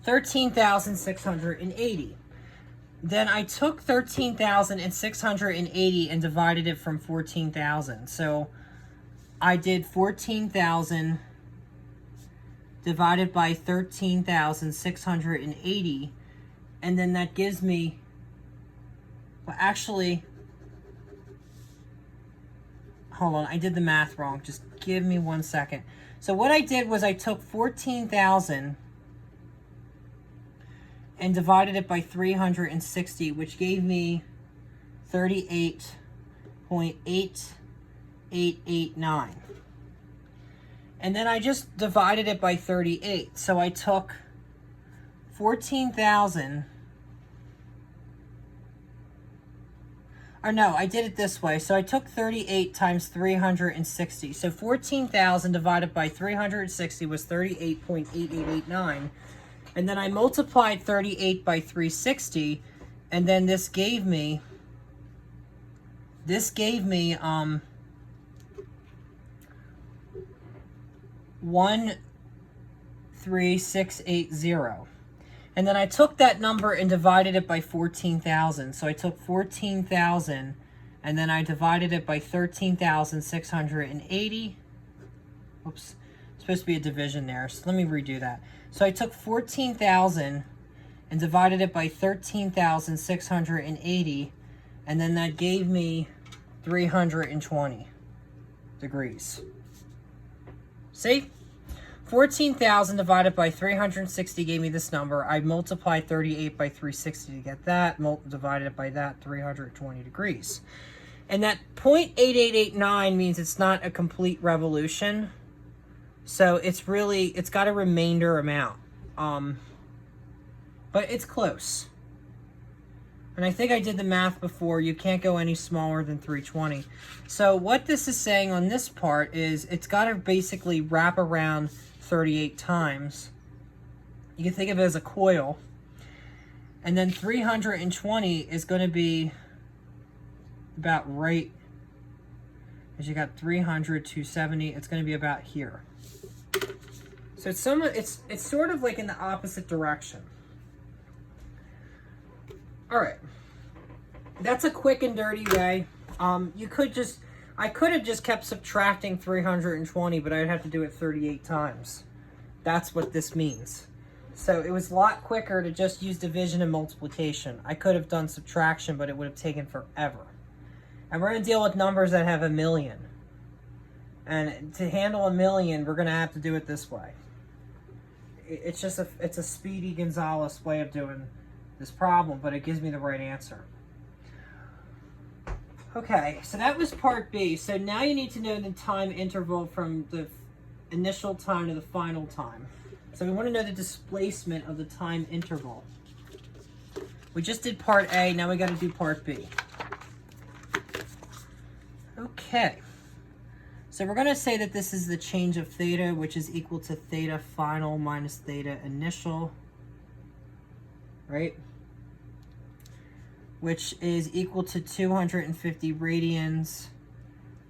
13,680. Then I took 13,680 and divided it from 14,000. So I did 14,000 divided by 13,680. And then that gives me, well, actually, hold on, I did the math wrong. Just give me 1 second. So what I did was I took 14,000 and divided it by 360, which gave me 38.8889. And then I just divided it by 38. So I took 14,000, or no, I did it this way. So I took 38 times 360. So 14,000 divided by 360 was 38.8889. And then I multiplied 38 by 360, and then this gave me 13680. And then I took that number and divided it by 14,000. So I took 14,000 and then I divided it by 13,680. Oops, supposed to be a division there. So let me redo that. So I took 14,000 and divided it by 13,680, and then that gave me 320 degrees. See? 14,000 divided by 360 gave me this number. I multiplied 38 by 360 to get that, divided it by that, 320 degrees. And that 0.8889 means it's not a complete revolution. So it's got a remainder amount. But it's close. And I think I did the math before. You can't go any smaller than 320. So what this is saying on this part is it's got to basically wrap around 38 times. You can think of it as a coil. And then 320 is going to be about right, as you got 300, 270. It's going to be about here. So it's sort of like in the opposite direction. All right, that's a quick and dirty way. I could have just kept subtracting 320, but I'd have to do it 38 times. That's what this means. So it was a lot quicker to just use division and multiplication. I could have done subtraction, but it would have taken forever. And we're going to deal with numbers that have a million. And to handle a million, we're going to have to do it this way. It's just it's a Speedy Gonzalez way of doing this problem, but it gives me the right answer. Okay, so that was part B. So now you need to know the time interval from the initial time to the final time. So we want to know the displacement of the time interval. We just did part A, now we got to do part B. Okay. So we're going to say that this is the change of theta, which is equal to theta final minus theta initial, right? Which is equal to 250 radians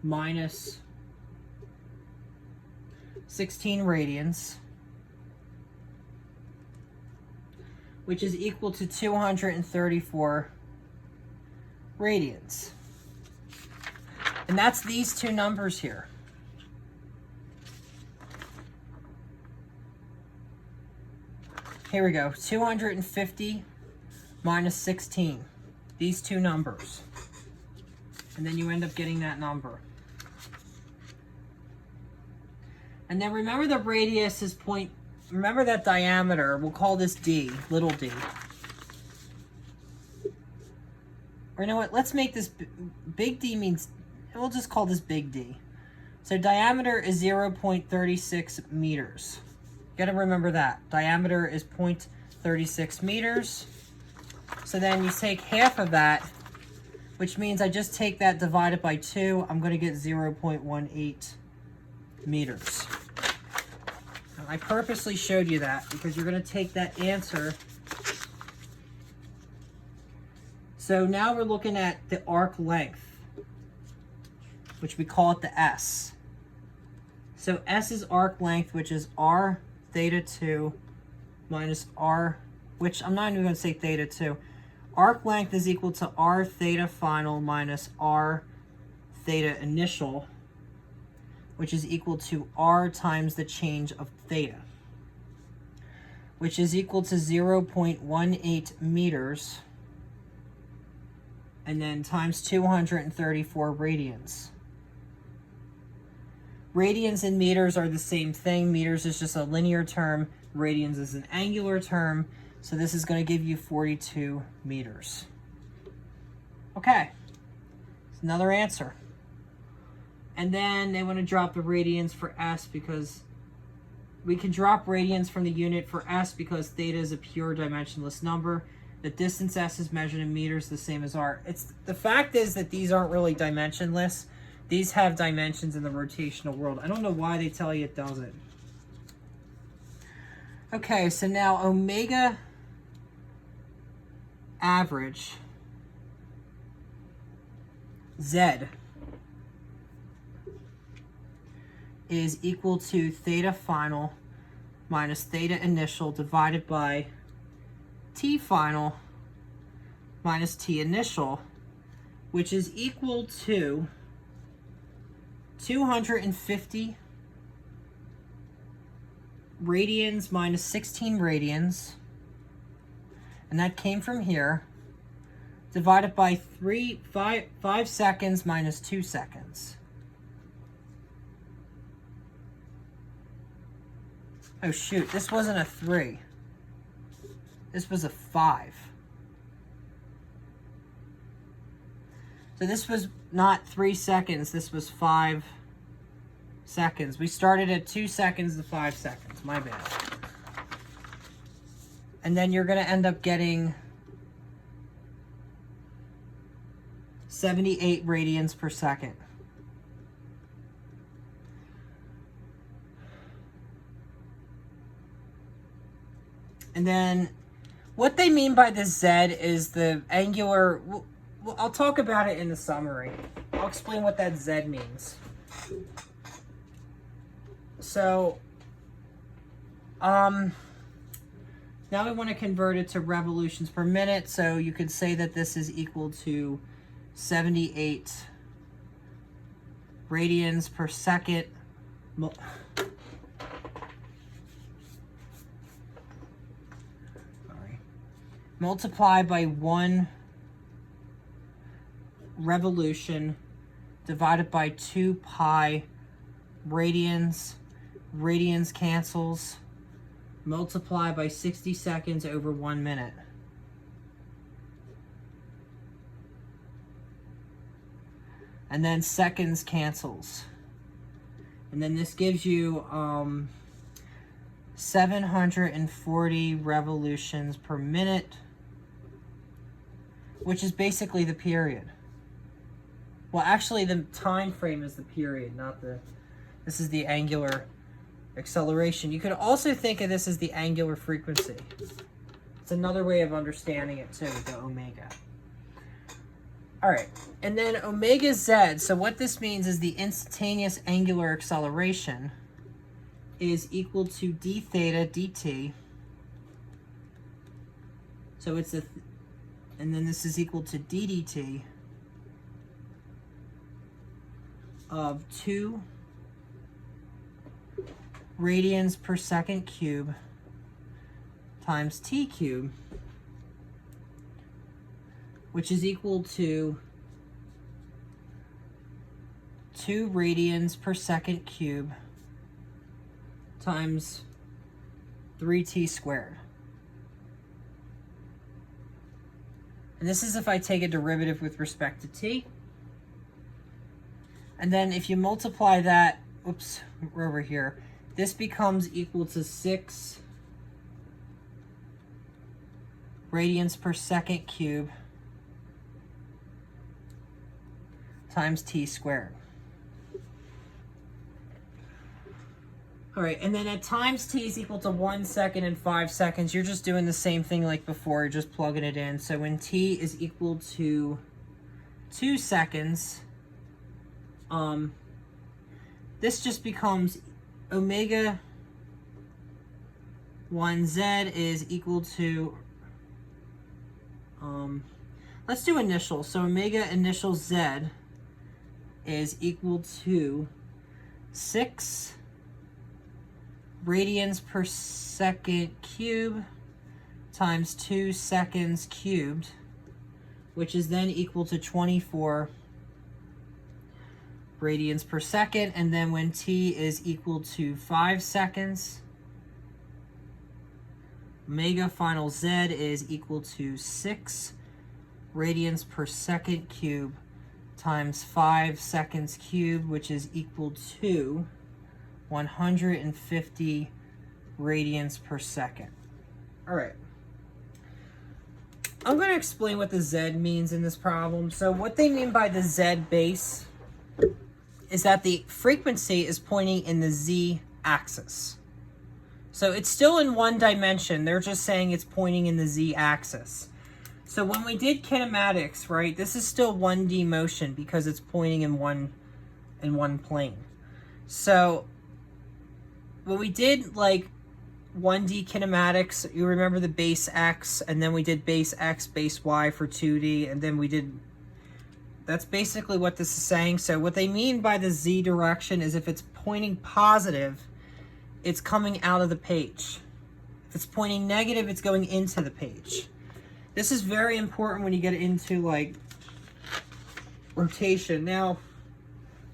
minus 16 radians, which is equal to 234 radians. And that's these two numbers here. Here we go, 250 minus 16. These two numbers. And then you end up getting that number. And then remember the radius is remember that diameter, we'll call this D, little d. Or you know what, let's make this, big D means, we'll just call this big D. So diameter is 0.36 meters. You gotta remember that. Diameter is 0.36 meters. So then you take half of that, which means I just take that divided by 2. I'm going to get 0.18 meters. Now, I purposely showed you that because you're going to take that answer. So now we're looking at the arc length, which we call it the S. So S is arc length, which is R theta 2 minus R, which I'm not even going to say theta 2. Arc length is equal to R theta final minus R theta initial, which is equal to R times the change of theta, which is equal to 0.18 meters, and then times 234 radians. Radians and meters are the same thing. Meters is just a linear term. Radians is an angular term. So this is going to give you 42 meters. Okay. It's another answer. And then they want to drop the radians for S because we can drop radians from the unit for S because theta is a pure dimensionless number. The distance S is measured in meters, the same as R. The fact is that these aren't really dimensionless. These have dimensions in the rotational world. I don't know why they tell you it doesn't. Okay, so now omega average Z is equal to theta final minus theta initial divided by T final minus T initial, which is equal to 250 radians minus 16 radians, and that came from here, divided by 5 seconds minus 2 seconds. Oh shoot, this wasn't a 3. This was a 5. So this was not 3 seconds, this was 5 seconds. We started at 2 seconds to 5 seconds, my bad. And then you're going to end up getting 78 radians per second. And then what they mean by the Z is the angular, I'll talk about it in the summary. I'll explain what that Z means. So, now we want to convert it to revolutions per minute. So you could say that this is equal to 78 radians per second. Multiply by 1 revolution divided by 2 pi radians. Radians cancels. Multiply by 60 seconds over 1 minute. And then seconds cancels. And then this gives you 740 revolutions per minute, which is basically the period. Well, actually, the time frame is the period, not the... This is the angular acceleration. You could also think of this as the angular frequency. It's another way of understanding it, too, with the omega. All right, and then omega z. So what this means is the instantaneous angular acceleration is equal to d theta dt. So it's a... And then this is equal to d dt of 2 radians per second cube times t cube, which is equal to 2 radians per second cube times 3t squared. And this is if I take a derivative with respect to t. And then if you multiply that, oops, we're over here, this becomes equal to 6 radians per second cube times t squared. All right, and then at times t is equal to 1 second and 5 seconds, you're just doing the same thing like before, you're just plugging it in. So when t is equal to 2 seconds, this just becomes omega 1z is equal to, let's do initial. So omega initial z is equal to 6 radians per second cube times 2 seconds cubed, which is then equal to 24 radians per second. And then when t is equal to 5 seconds, omega final z is equal to 6 radians per second cube times 5 seconds cubed, which is equal to 150 radians per second. All right. I'm going to explain what the Z means in this problem. So what they mean by the Z base is that the frequency is pointing in the Z axis. So it's still in one dimension. They're just saying it's pointing in the Z axis. So when we did kinematics, right, this is still 1D motion because it's pointing in one plane. So when we did like 1D kinematics, you remember the base X, and then we did base X, base Y for 2D, and then we did, that's basically what this is saying. So what they mean by the Z direction is if it's pointing positive, it's coming out of the page. If it's pointing negative, it's going into the page. This is very important when you get into like rotation. Now,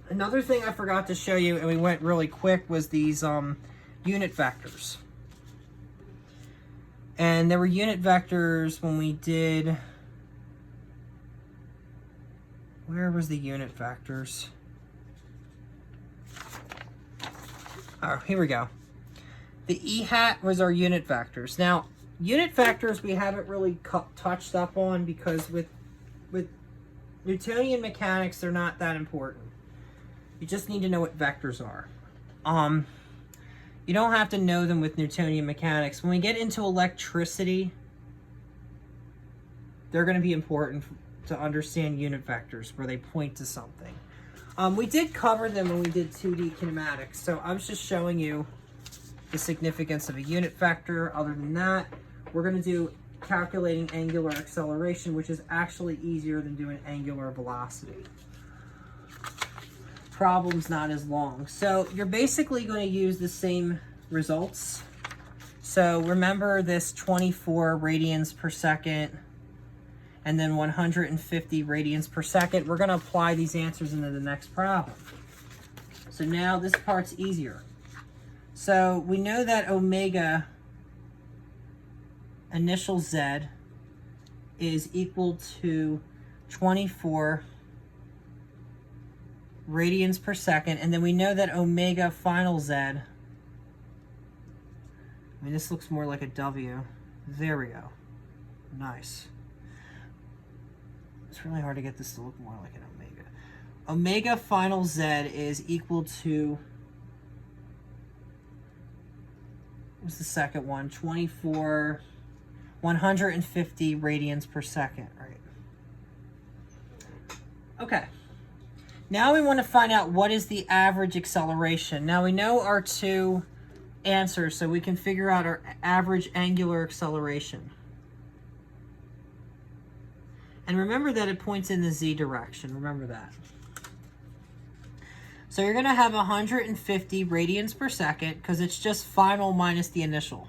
another thing I forgot to show you, and we went really quick, was these unit vectors. And there were unit vectors when we did... Where was the unit vectors? Oh, here we go. The E hat was our unit vectors. Now, unit vectors we haven't really touched up on because with Newtonian mechanics, they're not that important. You just need to know what vectors are. You don't have to know them with Newtonian mechanics. When we get into electricity, they're going to be important to understand unit vectors, where they point to something. We did cover them when we did 2D kinematics, so I was just showing you the significance of a unit vector. Other than that, we're going to do calculating angular acceleration, which is actually easier than doing angular velocity. Problem's not as long. So you're basically going to use the same results. So remember this 24 radians per second and then 150 radians per second. We're going to apply these answers into the next problem. So now this part's easier. So we know that omega initial z is equal to 24 radians per second, and then we know that omega final z, I mean, this looks more like a W. There we go. Nice. It's really hard to get this to look more like an omega. Omega final z is equal to, what's the second one? 24, 150 radians per second, right? Okay. Now we want to find out what is the average acceleration. Now we know our two answers, so we can figure out our average angular acceleration. And remember that it points in the z direction. Remember that. So you're going to have 150 radians per second, because it's just final minus the initial,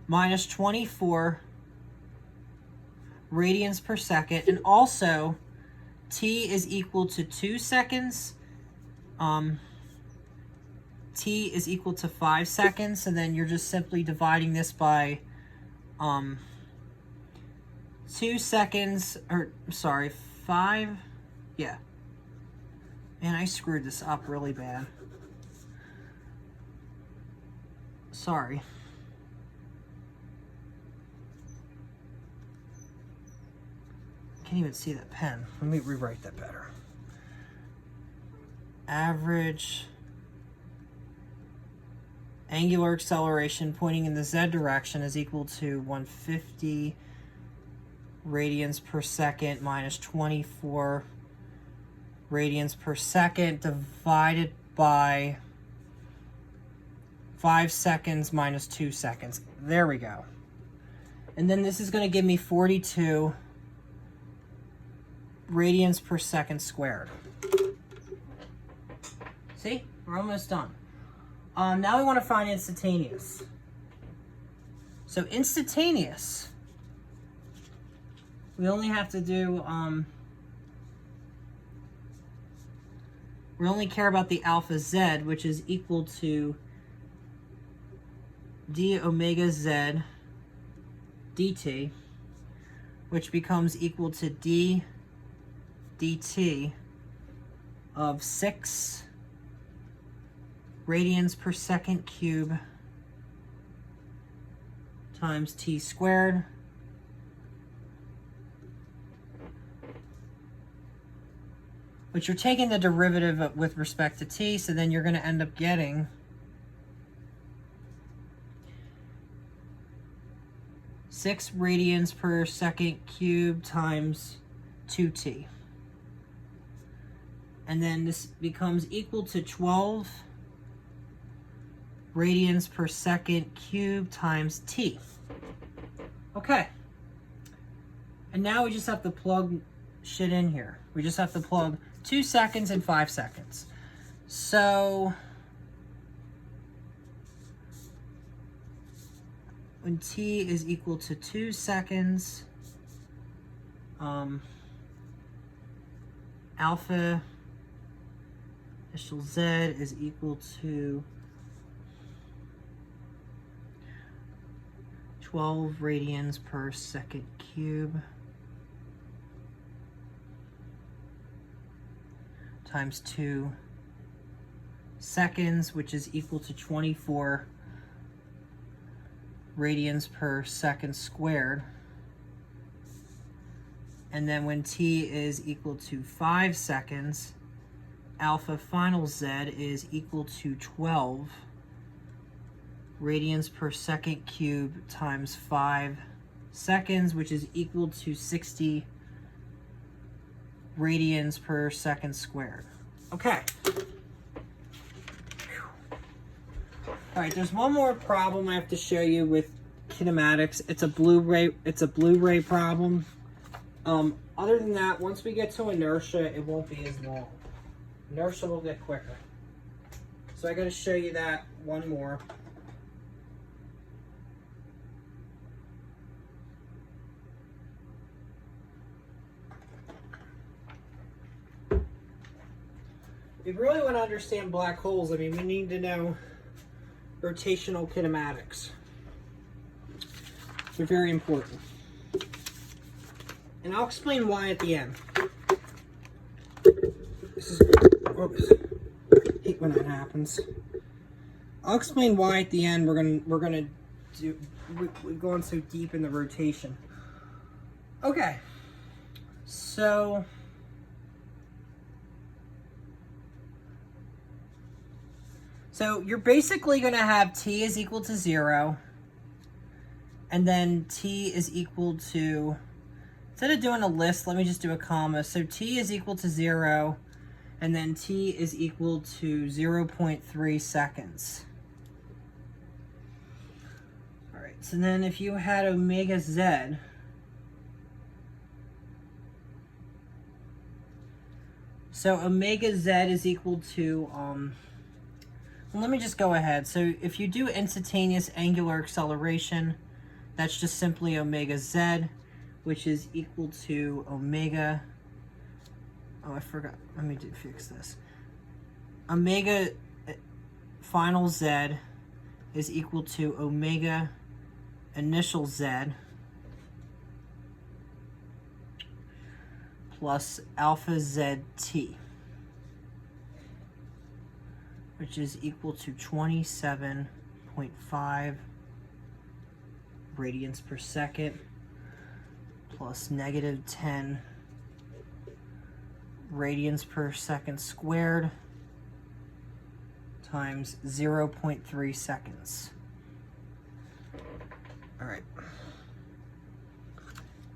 minus 24 radians per second, and also t is equal to 2 seconds. T is equal to 5 seconds, and then you're just simply dividing this by 2 seconds, or sorry, 5, yeah. Man, I screwed this up really bad. Sorry. Can't even see that pen. Let me rewrite that better. Average angular acceleration pointing in the z direction is equal to 150 radians per second minus 24 radians per second divided by 5 seconds minus 2 seconds. There we go. And then this is going to give me 42 radians per second squared. See? We're almost done. Now we want to find instantaneous. So instantaneous, we only have to do, we only care about the alpha z, which is equal to d omega z dt, which becomes equal to d dt of 6 radians per second cube times t squared which you're taking the derivative with respect to t, so then you're going to end up getting 6 radians per second cubed times 2t. And then this becomes equal to 12 radians per second cubed times t. Okay. And now we just have to plug shit in here. We just have to plug 2 seconds and 5 seconds. So when t is equal to 2 seconds, alpha initial z is equal to 12 radians per second cube times 2 seconds, which is equal to 24 radians per second squared. And then when t is equal to 5 seconds, alpha final z is equal to 12 radians per second cubed times 5 seconds, which is equal to 60 radians per second squared. Okay. All right, there's one more problem I have to show you with kinematics. It's a Blu-ray problem. Other than that, once we get to inertia, it won't be as long. Inertia will get quicker. So I got to show you that one more. If you really want to understand black holes, I mean, we need to know rotational kinematics. They're very important. And I'll explain why at the end. This is, oops, I hate when that happens. I'll explain why at the end we're gonna do. We've gone so deep in the rotation. Okay, so you're basically gonna have t is equal to 0, and then t is equal to, instead of doing a list, let me just do a comma. So t is equal to 0, and then t is equal to 0.3 seconds. All right, so then if you had omega z, so omega z is equal to, well, let me just go ahead. So if you do instantaneous angular acceleration, that's just simply omega z, which is equal to omega, oh, I forgot, let me fix this. Omega final z is equal to omega initial z plus alpha zt, which is equal to 27.5 radians per second plus negative 10 radians per second squared times 0.3 seconds. All right.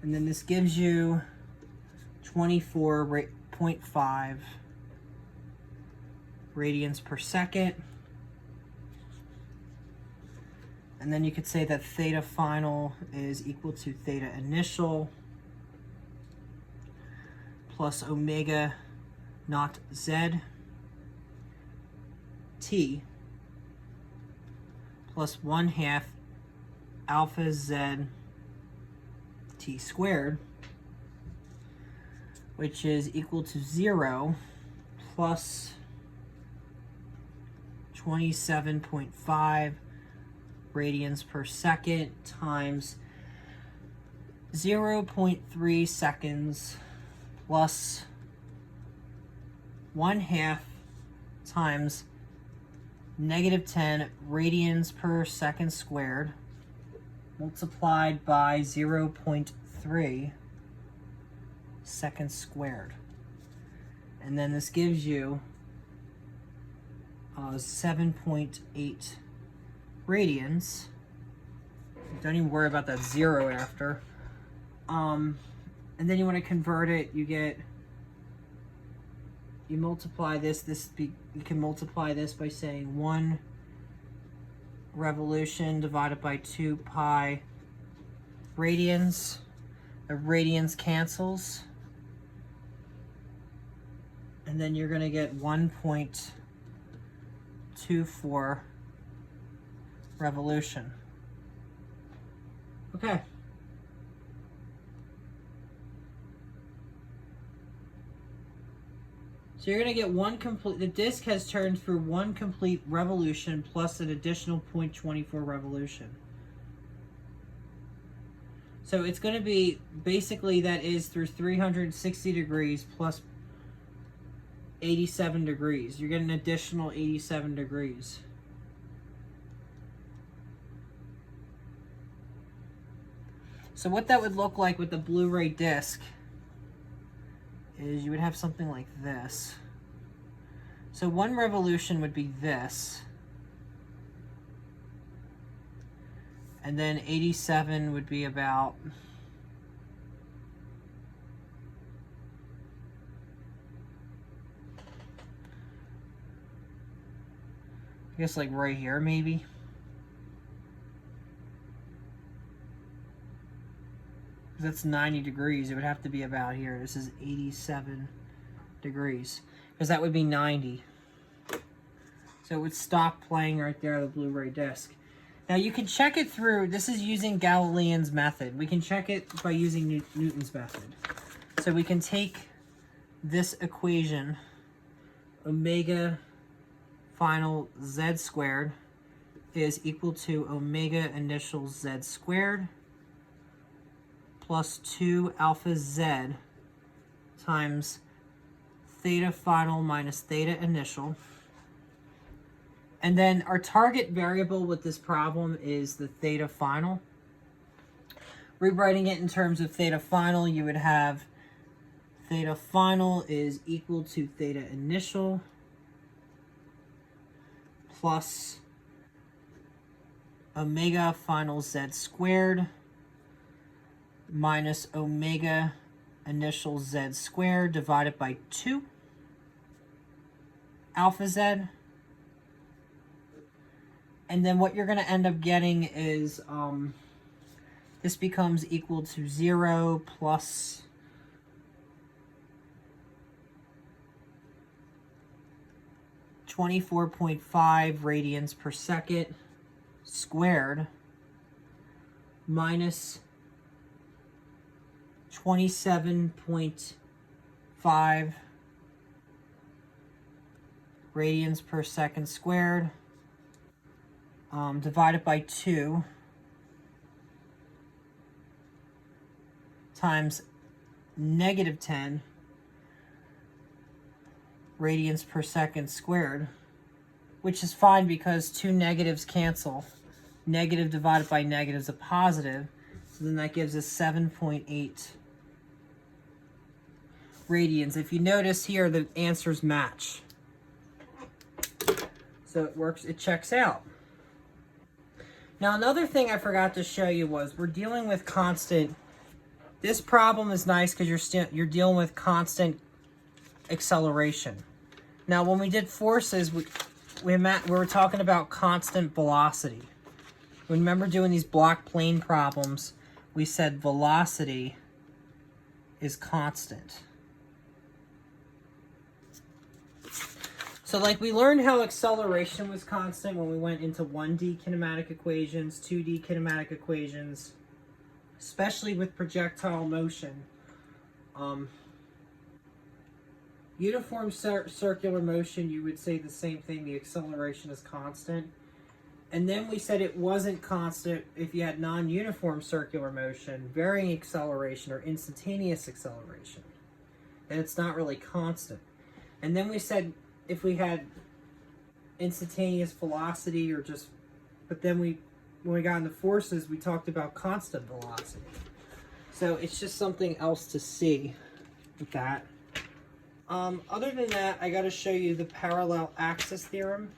And then this gives you 24.5 radians per second. And then you could say that theta final is equal to theta initial plus omega naught z t plus 1/2 alpha z t squared, which is equal to 0 plus 27.5 radians per second times 0.3 seconds plus 1/2 times negative 10 radians per second squared multiplied by 0.3 seconds squared. And then this gives you 7.8 radians. Don't even worry about that 0 after. And then you want to convert it, you multiply this, you can multiply this by saying 1 revolution divided by 2 pi radians. The radians cancels. And then you're going to get 1.24 revolution. Okay. So you're going to get the disk has turned through 1 complete revolution plus an additional 0.24 revolution. So it's going to be, basically that is through 360 degrees plus 87 degrees. You're getting an additional 87 degrees. So what that would look like with the Blu-ray disc is you would have something like this. So 1 revolution would be this. And then 87 would be about I guess like right here maybe. That's 90 degrees. It would have to be about here. This is 87 degrees. Because that would be 90. So it would stop playing right there, the Blu-ray disc. Now you can check it through. This is using Galilean's method. We can check it by using Newton's method. So we can take this equation, omega final z squared is equal to omega initial z squared plus 2 alpha z times theta final minus theta initial. And then our target variable with this problem is the theta final. Rewriting it in terms of theta final, you would have theta final is equal to theta initial plus omega final z squared minus omega initial z squared divided by 2 alpha z. And then what you're going to end up getting is this becomes equal to 0 plus 24.5 radians per second squared minus 27.5 radians per second squared divided by 2 times negative 10 radians per second squared, which is fine because 2 negatives cancel. Negative divided by negative is a positive, so then that gives us 7.8 radians. If you notice here, the answers match. So it works, it checks out. Now another thing I forgot to show you was we're dealing with constant. This problem is nice because you're dealing with constant acceleration. Now when we did forces, we were talking about constant velocity. Remember doing these block plane problems, we said velocity is constant. So like we learned how acceleration was constant when we went into 1D kinematic equations, 2D kinematic equations, especially with projectile motion. Uniform circular motion, you would say the same thing, the acceleration is constant. And then we said it wasn't constant if you had non-uniform circular motion, varying acceleration or instantaneous acceleration. And it's not really constant. And then we said if we had instantaneous velocity or just, but then when we got into forces, we talked about constant velocity. So it's just something else to see with that. Other than that, I got to show you the parallel axis theorem.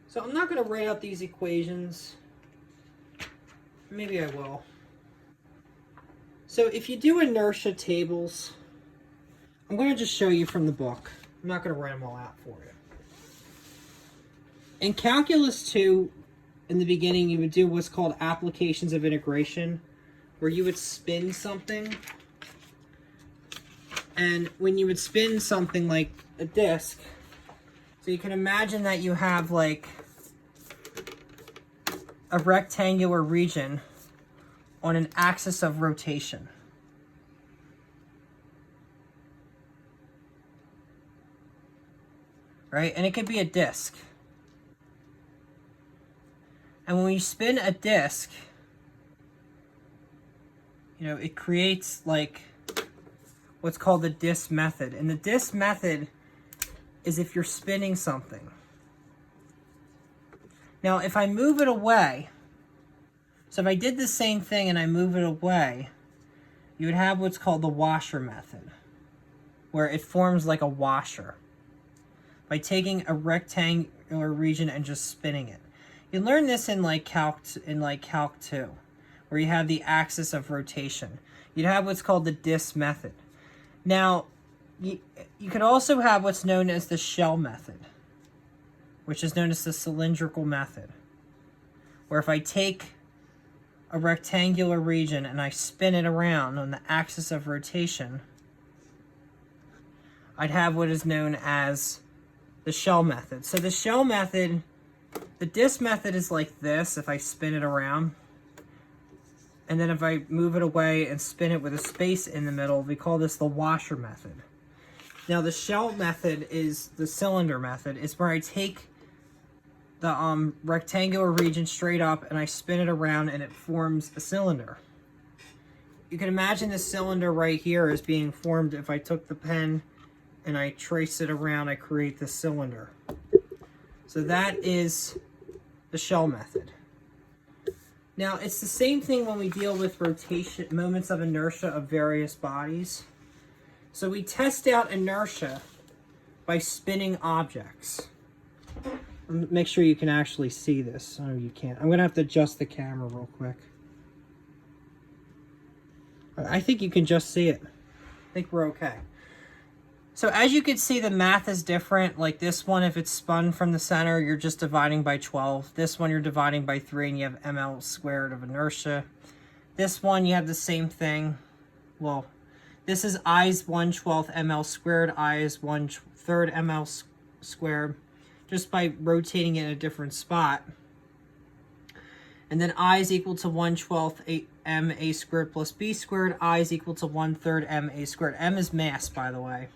So I'm not going to write out these equations. Maybe I will. So if you do inertia tables, I'm going to just show you from the book. I'm not going to write them all out for you. In Calculus 2, in the beginning, you would do what's called applications of integration, where you would spin something. And when you would spin something like a disc, so you can imagine that you have like a rectangular region on an axis of rotation. Right? And it could be a disc. And when you spin a disc, you know, it creates like what's called the disc method. And the disc method is if you're spinning something. Now, if I move it away, so if I did the same thing and I move it away, you would have what's called the washer method, where it forms like a washer by taking a rectangular region and just spinning it. You learn this in Calc 2, where you have the axis of rotation. You'd have what's called the disk method. Now, you could also have what's known as the shell method, which is known as the cylindrical method, where if I take a rectangular region and I spin it around on the axis of rotation, I'd have what is known as the shell method. So the shell method, the disk method is like this if I spin it around. And then if I move it away and spin it with a space in the middle, we call this the washer method. Now the shell method is the cylinder method. It's where I take the rectangular region straight up and I spin it around and it forms a cylinder. You can imagine this cylinder right here is being formed if I took the pen and I trace it around, I create this cylinder. So that is the shell method. Now, it's the same thing when we deal with rotation, moments of inertia of various bodies. So we test out inertia by spinning objects. Make sure you can actually see this. Oh, you can't. I'm going to have to adjust the camera real quick. I think you can just see it. I think we're okay. So as you can see, the math is different. Like this one, if it's spun from the center, you're just dividing by 12. This one, you're dividing by 3, and you have ml squared of inertia. This one, you have the same thing. Well, this is I is 1/12 ml squared. I is 1/3 ml squared. Just by rotating it in a different spot. And then I is equal to 1/12 ma squared plus b squared. I is equal to 1/3 ma squared. M is mass, by the way.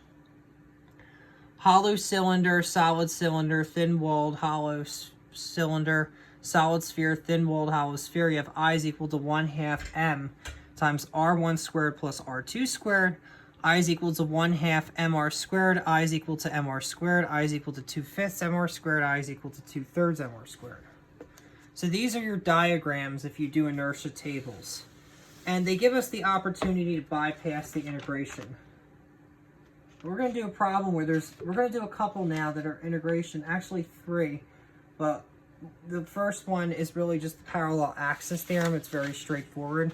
Hollow cylinder, solid cylinder, thin-walled, hollow cylinder, solid sphere, thin-walled, hollow sphere. You have I is equal to 1/2 m times r1 squared plus r2 squared. I is equal to 1/2 mr squared. I is equal to mr squared. I is equal to 2/5 mr squared. I is equal to 2/3 mr squared. So these are your diagrams if you do inertia tables. And they give us the opportunity to bypass the integration. We're going to do a problem where we're going to do a couple now that are integration, actually 3, but the first one is really just the parallel axis theorem. It's very straightforward.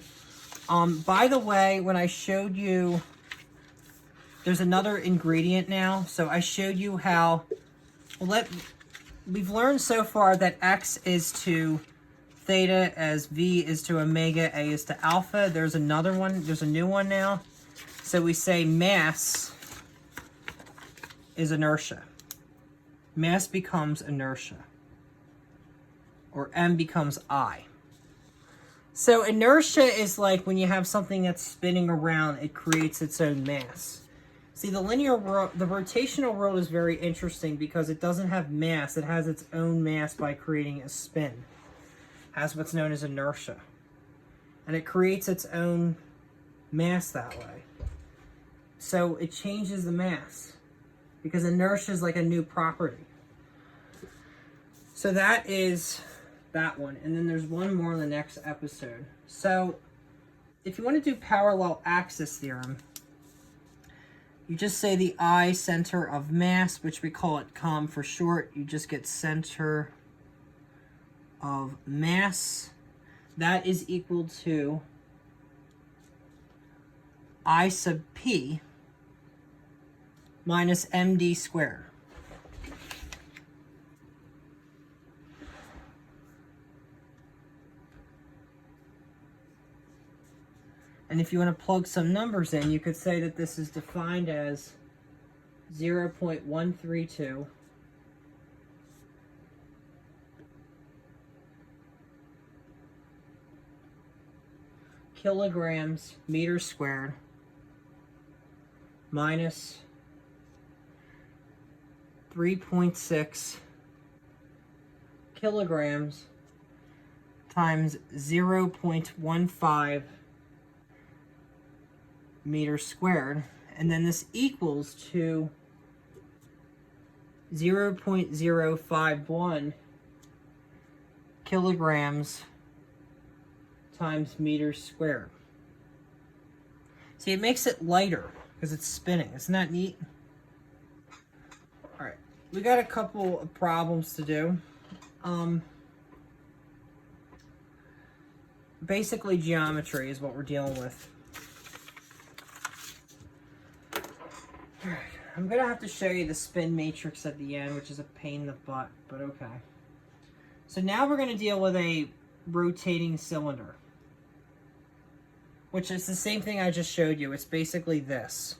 By the way, when I showed you, there's another ingredient now. So I showed you how, we've learned so far that x is to theta as v is to omega, a is to alpha. There's another one, there's a new one now. So we say mass is inertia. Mass becomes inertia. Or M becomes I. So inertia is like when you have something that's spinning around, it creates its own mass. See, the linear world, the rotational world is very interesting because it doesn't have mass. It has its own mass by creating a spin. It has what's known as inertia. And it creates its own mass that way. So it changes the mass because inertia is like a new property. So that is that one. And then there's one more in the next episode. So if you want to do parallel axis theorem, you just say the I center of mass, which we call it COM for short. You just get center of mass. That is equal to I sub p minus md squared. And if you want to plug some numbers in, you could say that this is defined as 0.132 kilograms meters squared minus 3.6 kilograms times 0.15 meters squared, and then this equals to 0.051 kilograms times meters squared. See, it makes it lighter because it's spinning. Isn't that neat? All right, we got a couple of problems to do. Basically, geometry is what we're dealing with. All right, I'm gonna have to show you the spin matrix at the end, which is a pain in the butt, but okay. So now we're gonna deal with a rotating cylinder, which is the same thing I just showed you. It's basically this.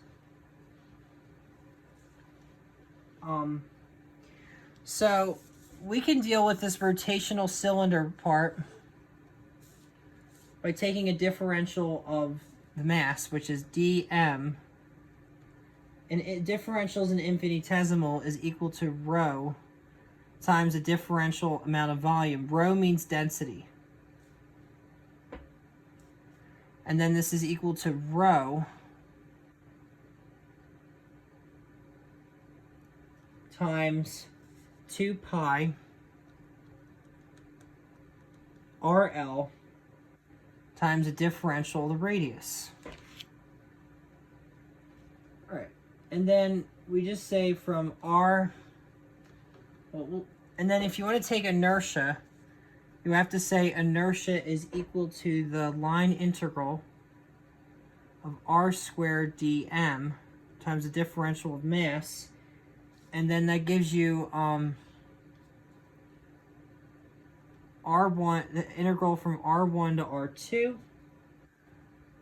So we can deal with this rotational cylinder part by taking a differential of the mass, which is dm, and differentials in infinitesimal is equal to rho times the differential amount of volume. Rho means density. And then this is equal to rho times 2 pi RL times the differential of the radius. All right, and then we just say from R, and then if you want to take inertia, you have to say inertia is equal to the line integral of R squared dm times the differential of mass, and then that gives you R1, the integral from R1 to R2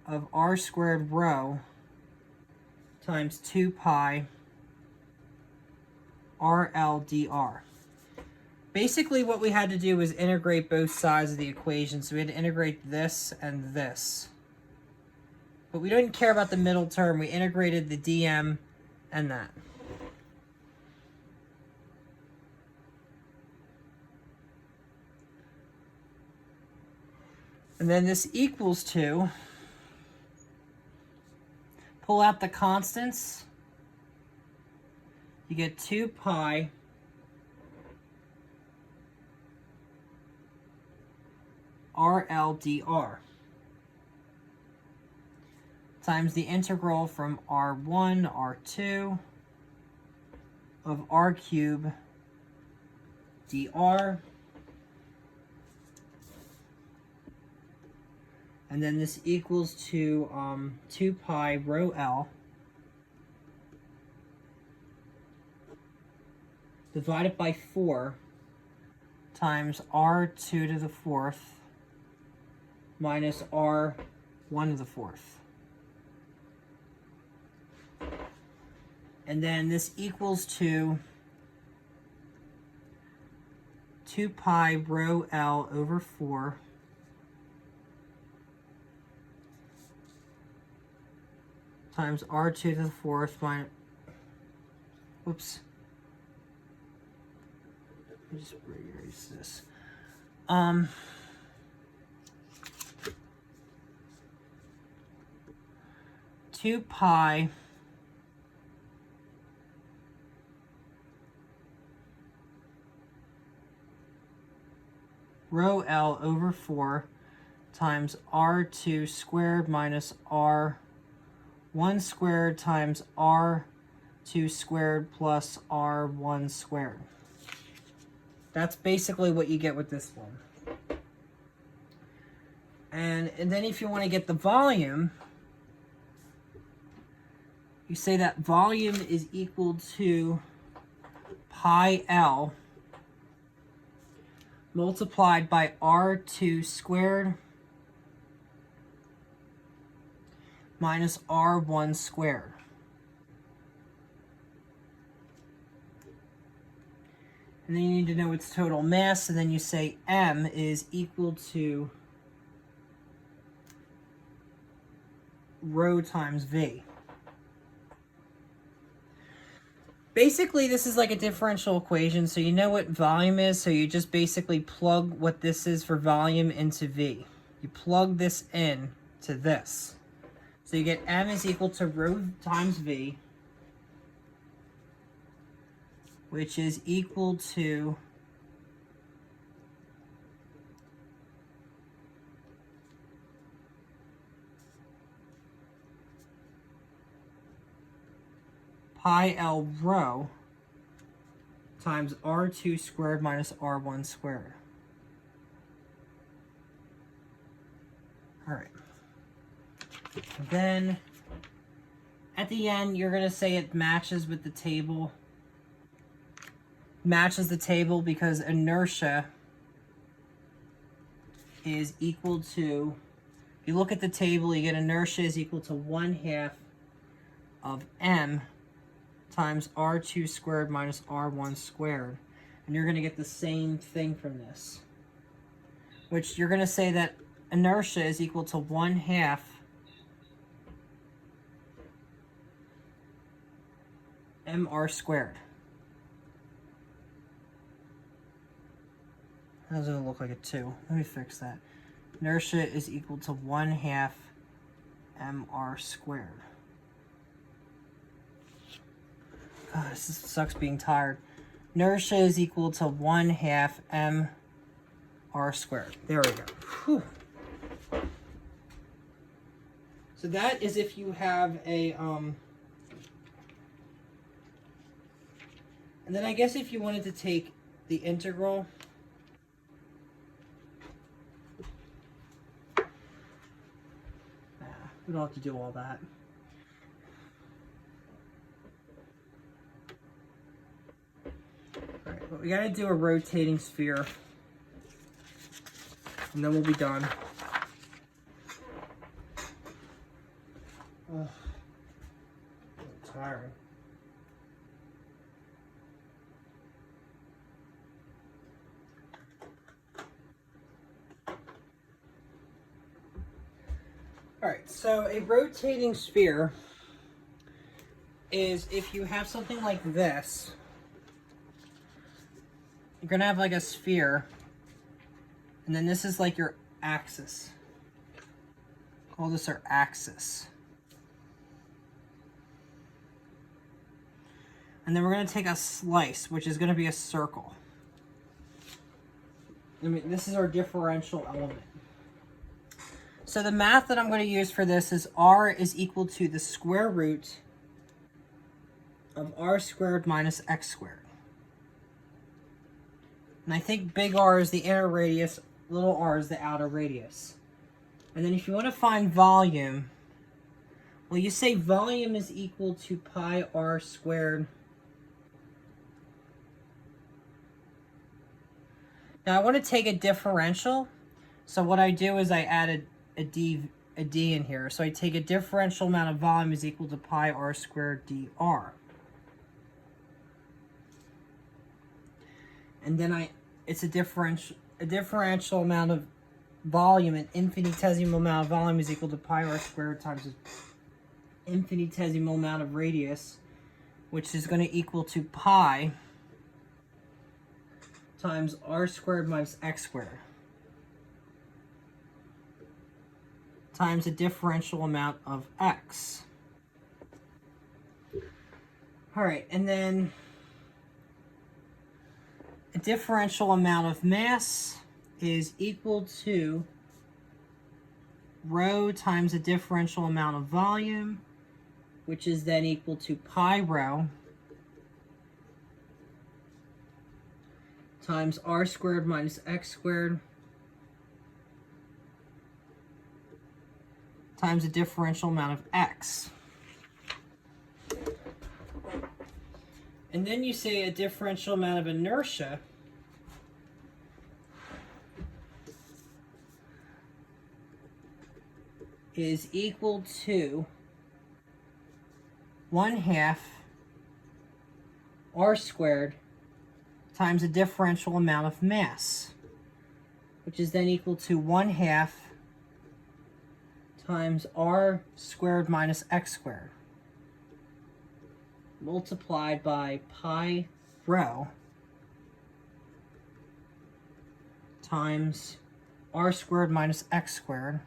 of R squared rho times 2 pi RL dr. Basically what we had to do was integrate both sides of the equation. So we had to integrate this and this. But we didn't care about the middle term. We integrated the dm and that. And then this equals to, pull out the constants, you get 2 pi RL dr times the integral from R1 to R2 of R cubed dr. And then this equals to 2 pi rho L divided by 4 times R2 to the 4th minus R1 to the 4th. And then this equals to 2 pi rho L over 4 times R2 to the 4th minus, whoops, let me just erase this. 2 pi rho L over 4 times R2 squared minus R1 squared times R2 squared plus R1 squared. That's basically what you get with this one. And then if you want to get the volume, you say that volume is equal to pi L multiplied by R2 squared minus R1 squared. And then you need to know its total mass, and then you say M is equal to rho times V. Basically, this is like a differential equation, so you know what volume is, so you just basically plug what this is for volume into V. You plug this in to this. So you get M is equal to rho times V, which is equal to pi L rho times R2 squared minus R1 squared. All right. Then at the end, you're going to say it matches with the table. Matches the table because inertia is equal to, if you look at the table, you get inertia is equal to 1/2 of m times R2 squared minus R1 squared. And you're going to get the same thing from this, which you're going to say that inertia is equal to 1/2 mr squared. That doesn't look like a 2. Let me fix that. Inertia is equal to 1/2 mr squared. God, this sucks being tired. Inertia is equal to 1/2 mr squared. There we go. Whew. So that is if you have a, and then I guess if you wanted to take the integral, we don't have to do all that. All right, but we gotta do a rotating sphere, and then we'll be done. Ugh, I'm tired. Alright, so a rotating sphere is if you have something like this, you're going to have like a sphere, and then this is like your axis. Call this our axis. And then we're going to take a slice, which is going to be a circle. I mean, this is our differential element. So the math that I'm going to use for this is r is equal to the square root of r squared minus x squared. And I think big R is the inner radius, little r is the outer radius. And then if you want to find volume, well, you say volume is equal to pi r squared. Now I want to take a differential. So what I do is I add a d in here. So I take a differential amount of volume is equal to pi r squared dr. And then it's a differential amount of volume, an infinitesimal amount of volume is equal to pi r squared times an infinitesimal amount of radius, which is going to equal to pi times r squared minus x squared times a differential amount of x. All right, and then a differential amount of mass is equal to rho times a differential amount of volume, which is then equal to pi rho times r squared minus x squared times a differential amount of x. And then you say a differential amount of inertia is equal to 1/2 r squared times a differential amount of mass, which is then equal to 1/2 times r squared minus x squared multiplied by pi rho times r squared minus x squared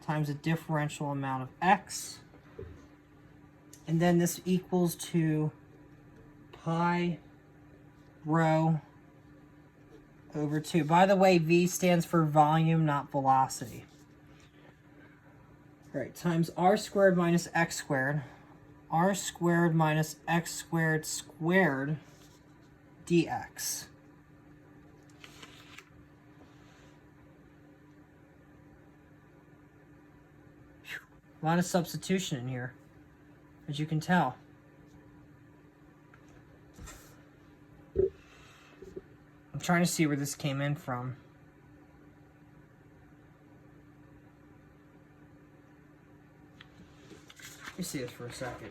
times a differential amount of x. And then this equals to pi rho over 2. By the way, V stands for volume, not velocity. All right, times r squared minus x squared. R squared minus x squared squared dx. A lot of substitution in here, as you can tell. I'm trying to see where this came in from. Let me see this for a second.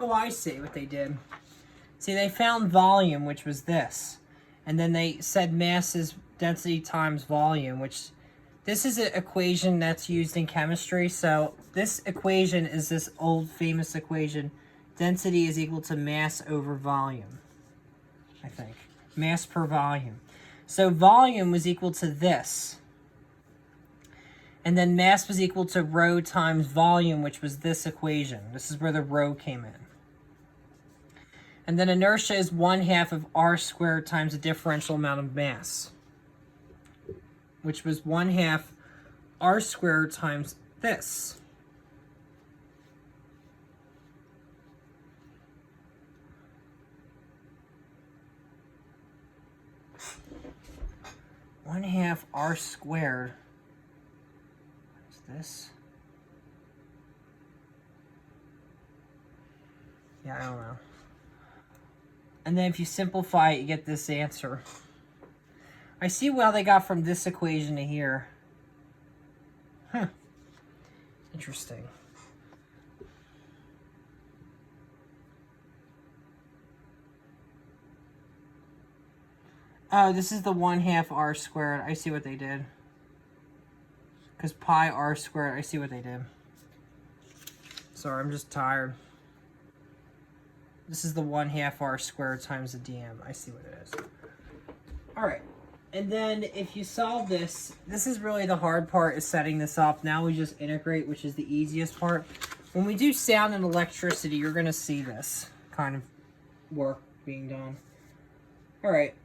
Oh, I see what they did. See, they found volume, which was this. And then they said mass is density times volume, which this is an equation that's used in chemistry. So this equation is this old famous equation. Density is equal to mass over volume, I think. Mass per volume. So volume was equal to this. And then mass was equal to rho times volume, which was this equation. This is where the rho came in. And then inertia is 1/2 of r squared times the differential amount of mass, which was 1/2 r squared times this. One half r squared. What's this? Yeah, I don't know. And then if you simplify it, you get this answer. I see how they got from this equation to here. Huh. Interesting. Oh, this is the 1/2 r squared. I see what they did. Because pi r squared, I see what they did. Sorry, I'm just tired. This is the 1/2 r squared times the dm. I see what it is. All right. And then if you solve this, this is really the hard part, is setting this up. Now we just integrate, which is the easiest part. When we do sound and electricity, you're going to see this kind of work being done. All right.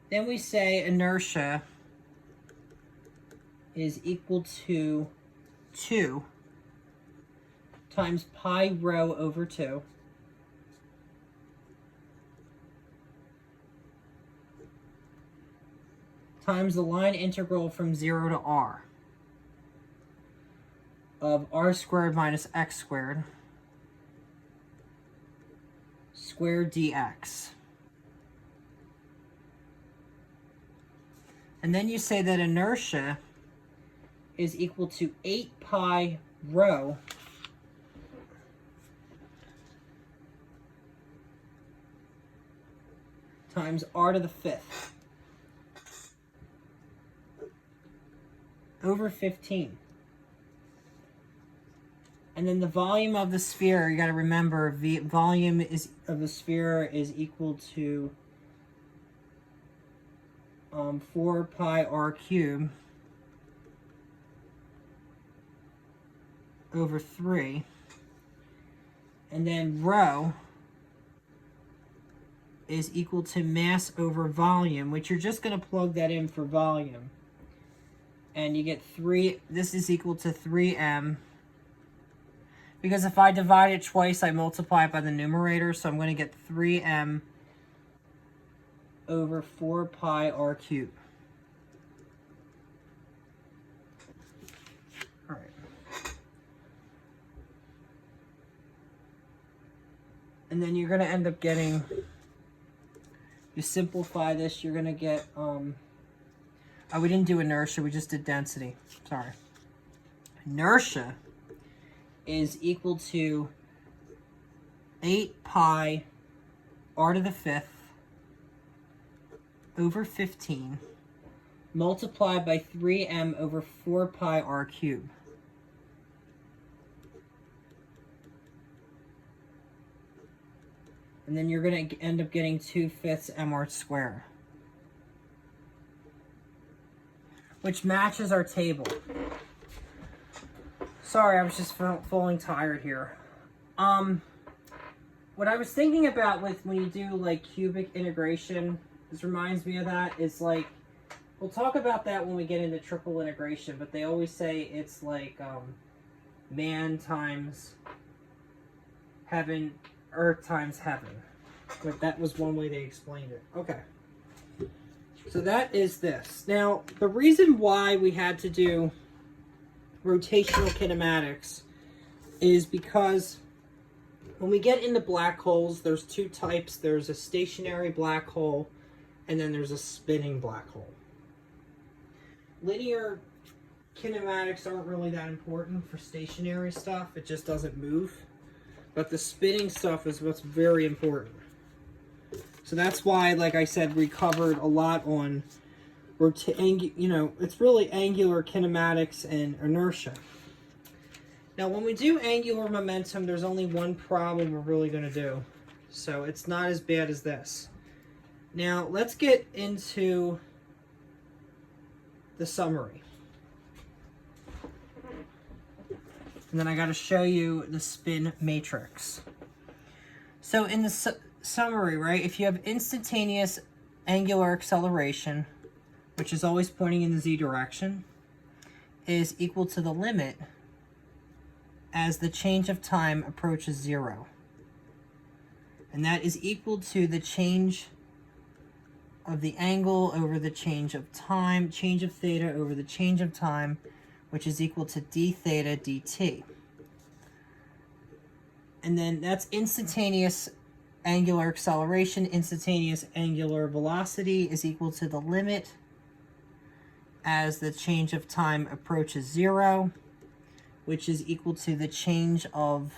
Then we say inertia is equal to 2 times pi rho over 2 times the line integral from 0 to r of r squared minus x squared squared dx. And then you say that inertia is equal to 8 pi rho times r to the 5th over 15. And then the volume of the sphere, you got to remember, the volume of the sphere is equal to 4 pi r cubed over 3. And then rho is equal to mass over volume, which you're just going to plug that in for volume. And you get 3, this is equal to 3m. Because if I divide it twice, I multiply it by the numerator, so I'm going to get 3m over 4 pi r cubed. All right. And then you're going to end up getting, you simplify this, you're going to get, oh, we didn't do inertia, we just did density. Sorry. Inertia is equal to 8 pi r to the 5th over 15 multiplied by 3m over 4 pi r cubed. And then you're going to end up getting 2/5 mr squared, which matches our table. Sorry, I was just feeling tired here. What I was thinking about with when you do like cubic integration, this reminds me of that, is like, we'll talk about that when we get into triple integration, but they always say it's like man times heaven, earth times heaven. But that was one way they explained it. Okay. So that is this. Now, the reason why we had to do rotational kinematics is because when we get into black holes, there's two types. There's a stationary black hole, and then there's a spinning black hole. Linear kinematics aren't really that important for stationary stuff. It just doesn't move. But the spinning stuff is what's very important. So that's why, like I said, we covered a lot on, it's really angular kinematics and inertia. Now, when we do angular momentum, there's only one problem we're really going to do. So it's not as bad as this. Now, let's get into the summary. And then I got to show you the spin matrix. So in the summary, right, if you have instantaneous angular acceleration, which is always pointing in the z direction, is equal to the limit as the change of time approaches 0. And that is equal to the change of the angle over the change of time, change of theta over the change of time, which is equal to d theta dt. And then that's instantaneous angular acceleration. Instantaneous angular velocity is equal to the limit as the change of time approaches 0, which is equal to the change of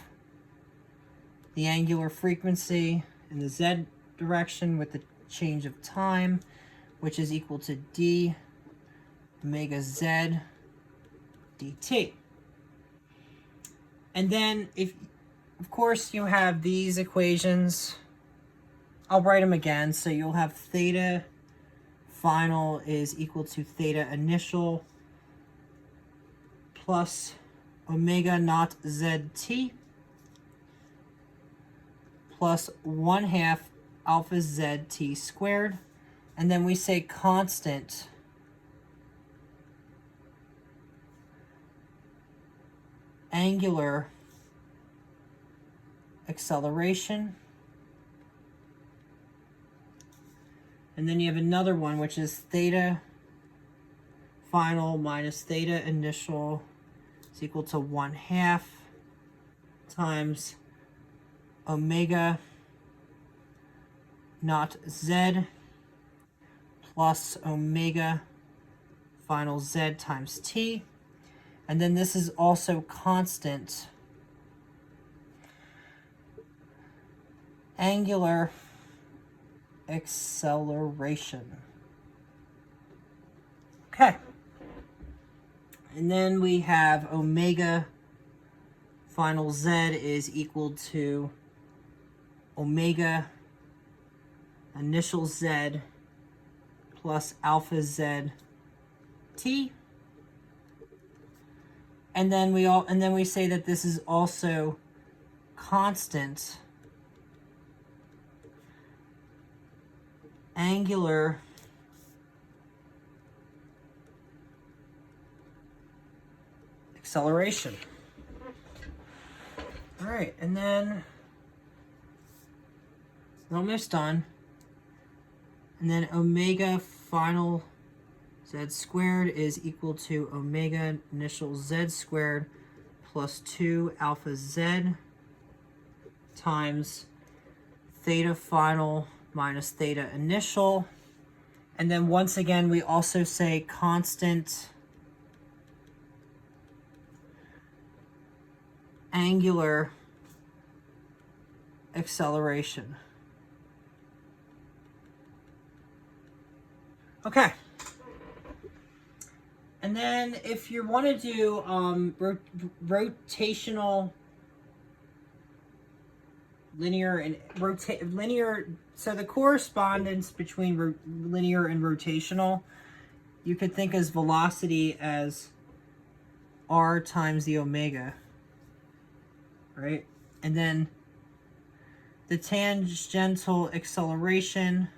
the angular frequency in the z direction with the change of time, which is equal to d omega z dt. And then, of course, you have these equations. I'll write them again. So you'll have theta final is equal to theta initial plus omega naught zt plus 1/2 alpha zt squared. And then we say constant angular acceleration. And then you have another one, which is theta final minus theta initial is equal to 1/2 times omega naught z plus omega final z times t. And then this is also constant angular acceleration. Okay. And then we have omega final z is equal to omega initial z plus alpha z t. And then we say that this is also constant angular acceleration. All right, and then we're almost done. And then omega final z squared is equal to omega initial z squared plus 2 alpha z times theta final minus theta initial. And then once again, we also say constant angular acceleration. Okay. And then if you want to do rotational linear, so the correspondence between linear and rotational, you could think as velocity as r times the omega, right? And then the tangential acceleration,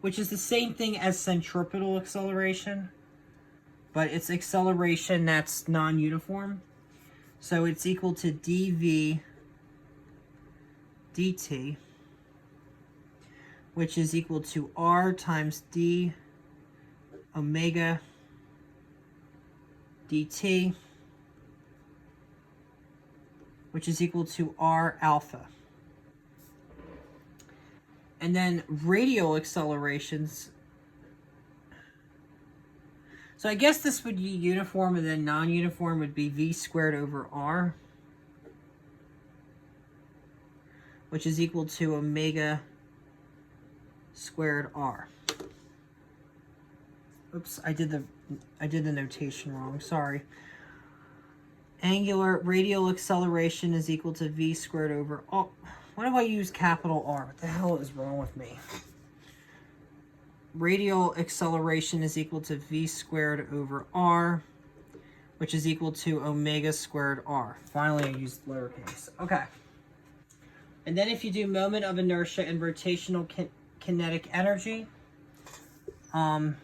which is the same thing as centripetal acceleration, but it's acceleration that's non-uniform. So it's equal to dv dt, which is equal to r times d omega dt, which is equal to r alpha. And then radial accelerations. So I guess this would be uniform, and then non-uniform would be v squared over r, which is equal to omega squared r. Oops, I did the notation wrong. Sorry. Angular radial acceleration is equal to v squared over r. Why do I use capital R? What the hell is wrong with me? Radial acceleration is equal to v squared over r, which is equal to omega squared r. Finally, I used lowercase. Okay. And then if you do moment of inertia and rotational kinetic energy, we'll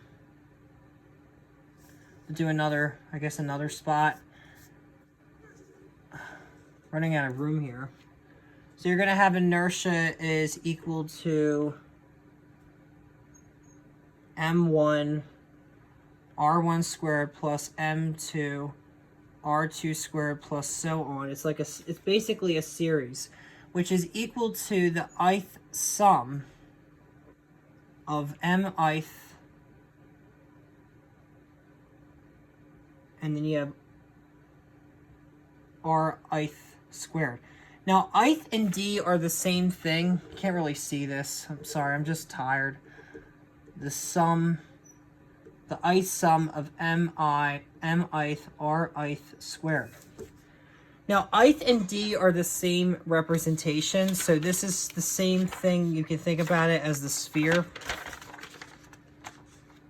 do another spot. Running out of room here. So you're going to have inertia is equal to m1 r1 squared plus m2 r2 squared plus so on. It's basically a series, which is equal to the ith sum of m-ith, and then you have r-ith squared. Now, ith and d are the same thing. Can't really see this. I'm sorry, I'm just tired. The ith sum of m-ith, r-ith squared. Now, ith and d are the same representation, so this is the same thing. You can think about it as the sphere.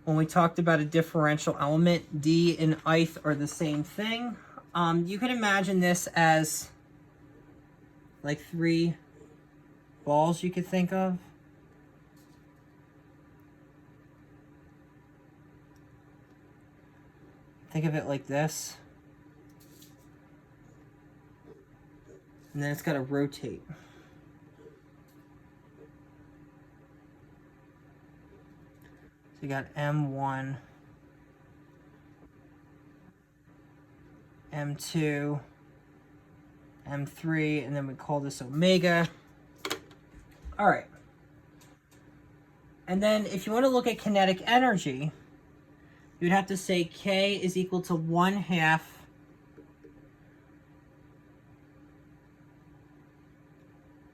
When we talked about a differential element, d and ith are the same thing. You can imagine this as like 3 balls you could think of. Think of it like this. And then it's got to rotate. So you got M1, M2, M3, and then we call this omega. All right. And then if you want to look at kinetic energy, you'd have to say K is equal to 1/2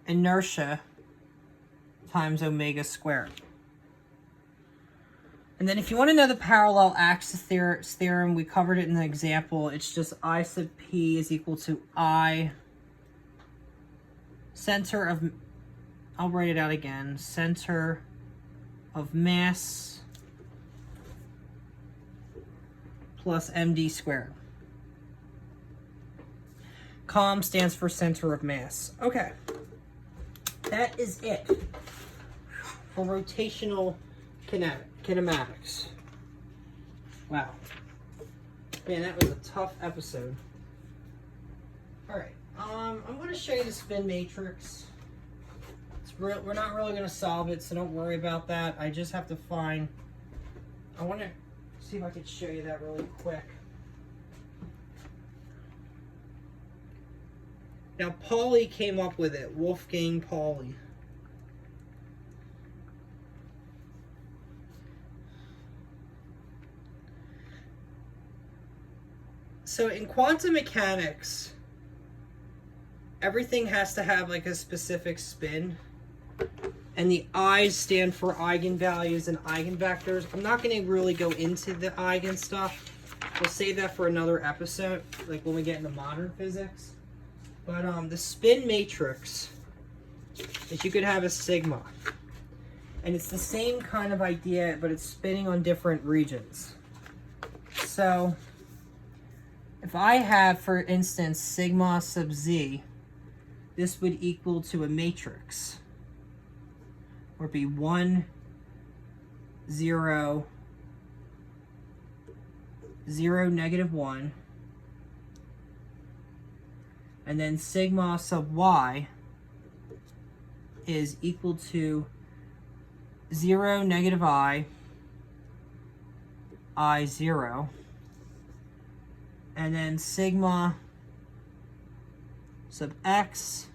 inertia times omega squared. And then if you want to know the parallel axis theorem, we covered it in the example. It's just I sub P is equal to I center of, I'll write it out again, center of mass plus MD squared. COM stands for center of mass. Okay, that is it for rotational kinematics. Wow. Man, that was a tough episode. Alright, I'm going to show you the spin matrix. We're not really going to solve it, so don't worry about that. I just have to find... I want to see if I can show you that really quick. Now, Pauli came up with it. Wolfgang Pauli. So in quantum mechanics, everything has to have like a specific spin. And the I's stand for eigenvalues and eigenvectors. I'm not going to really go into the eigen stuff. we'll save that for another episode, like when we get into modern physics. But the spin matrix is you could have a sigma. And it's the same kind of idea, but it's spinning on different regions. So if I have, for instance, sigma sub z, this would equal to a matrix. Or it'd be 1, 0, 0, negative 1. And then sigma sub y is equal to 0, negative I, 0. And then sigma sub x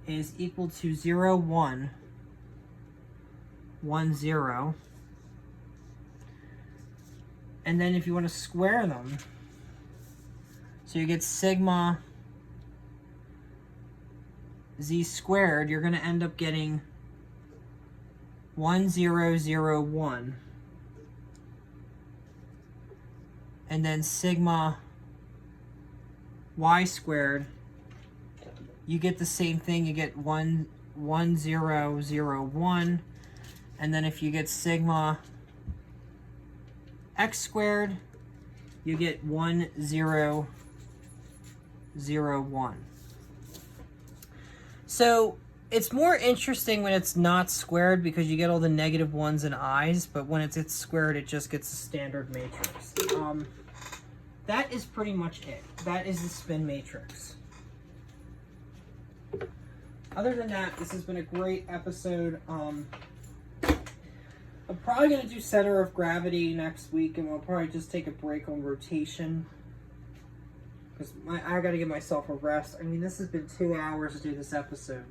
is equal to 0, 1, 1, 0. And then if you want to square them, so you get sigma z squared, you're going to end up getting 1, 0, 0, 1. And then sigma y squared, you get the same thing. You get 1, 1, 0, 0, 1. And then if you get sigma x squared, you get 1, 0, 0, 1. So it's more interesting when it's not squared because you get all the negative ones and i's, but when it's squared, it just gets a standard matrix. That is pretty much it. That is the spin matrix. Other than that, this has been a great episode. I'm probably going to do center of gravity next week, and we'll probably just take a break on rotation. Because I got to give myself a rest. I mean, this has been 2 hours to do this episode.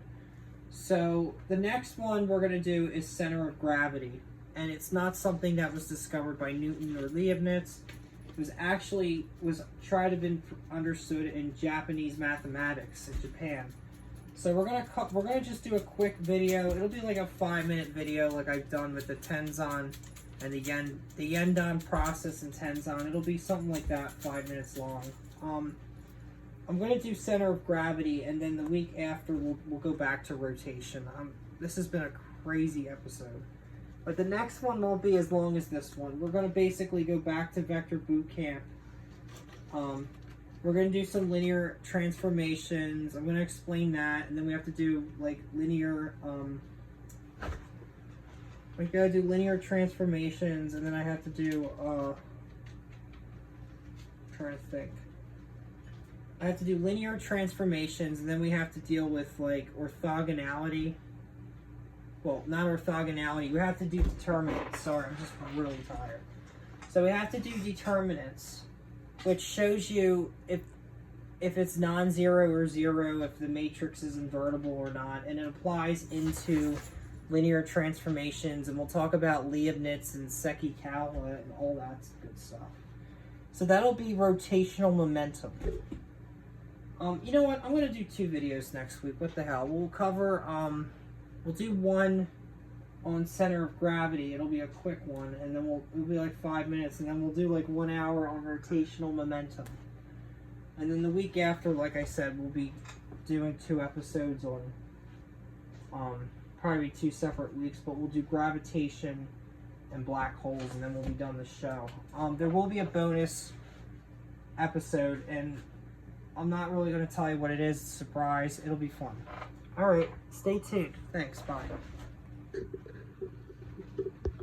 So the next one we're going to do is center of gravity. And it's not something that was discovered by Newton or Leibniz. It was actually tried to be understood in Japanese mathematics in Japan. So we're gonna just do a quick video. It'll be like a 5-minute video, like I've done with the Tenzan and the Yendon process and Tenzan. It'll be something like that, 5 minutes long. I'm gonna do center of gravity, and then the week after we'll go back to rotation. This has been a crazy episode. But the next one won't be as long as this one. We're going to basically go back to vector boot camp. We're going to do some linear transformations. I'm going to explain that. And then we have to do like linear... we got to do linear transformations. And then I have to do... I'm trying to think. I have to do linear transformations. And then we have to deal with like orthogonality. Well, not orthogonality. We have to do determinants. Sorry, I'm just really tired. So we have to do determinants, which shows you if it's non-zero or zero, if the matrix is invertible or not, and it applies into linear transformations. And we'll talk about Leibniz and Sekikawa and all that good stuff. So that'll be rotational momentum. You know what? I'm going to do 2 videos next week. What the hell? We'll cover... We'll do one on center of gravity. It'll be a quick one, and then it'll be like 5 minutes, and then we'll do like 1 hour on rotational momentum. And then the week after, like I said, we'll be doing 2 episodes on probably 2 separate weeks, but we'll do gravitation and black holes, and then we'll be done the show. There will be a bonus episode, and I'm not really going to tell you what it is. It's a surprise. It'll be fun. All right, stay tuned. Thanks. Bye.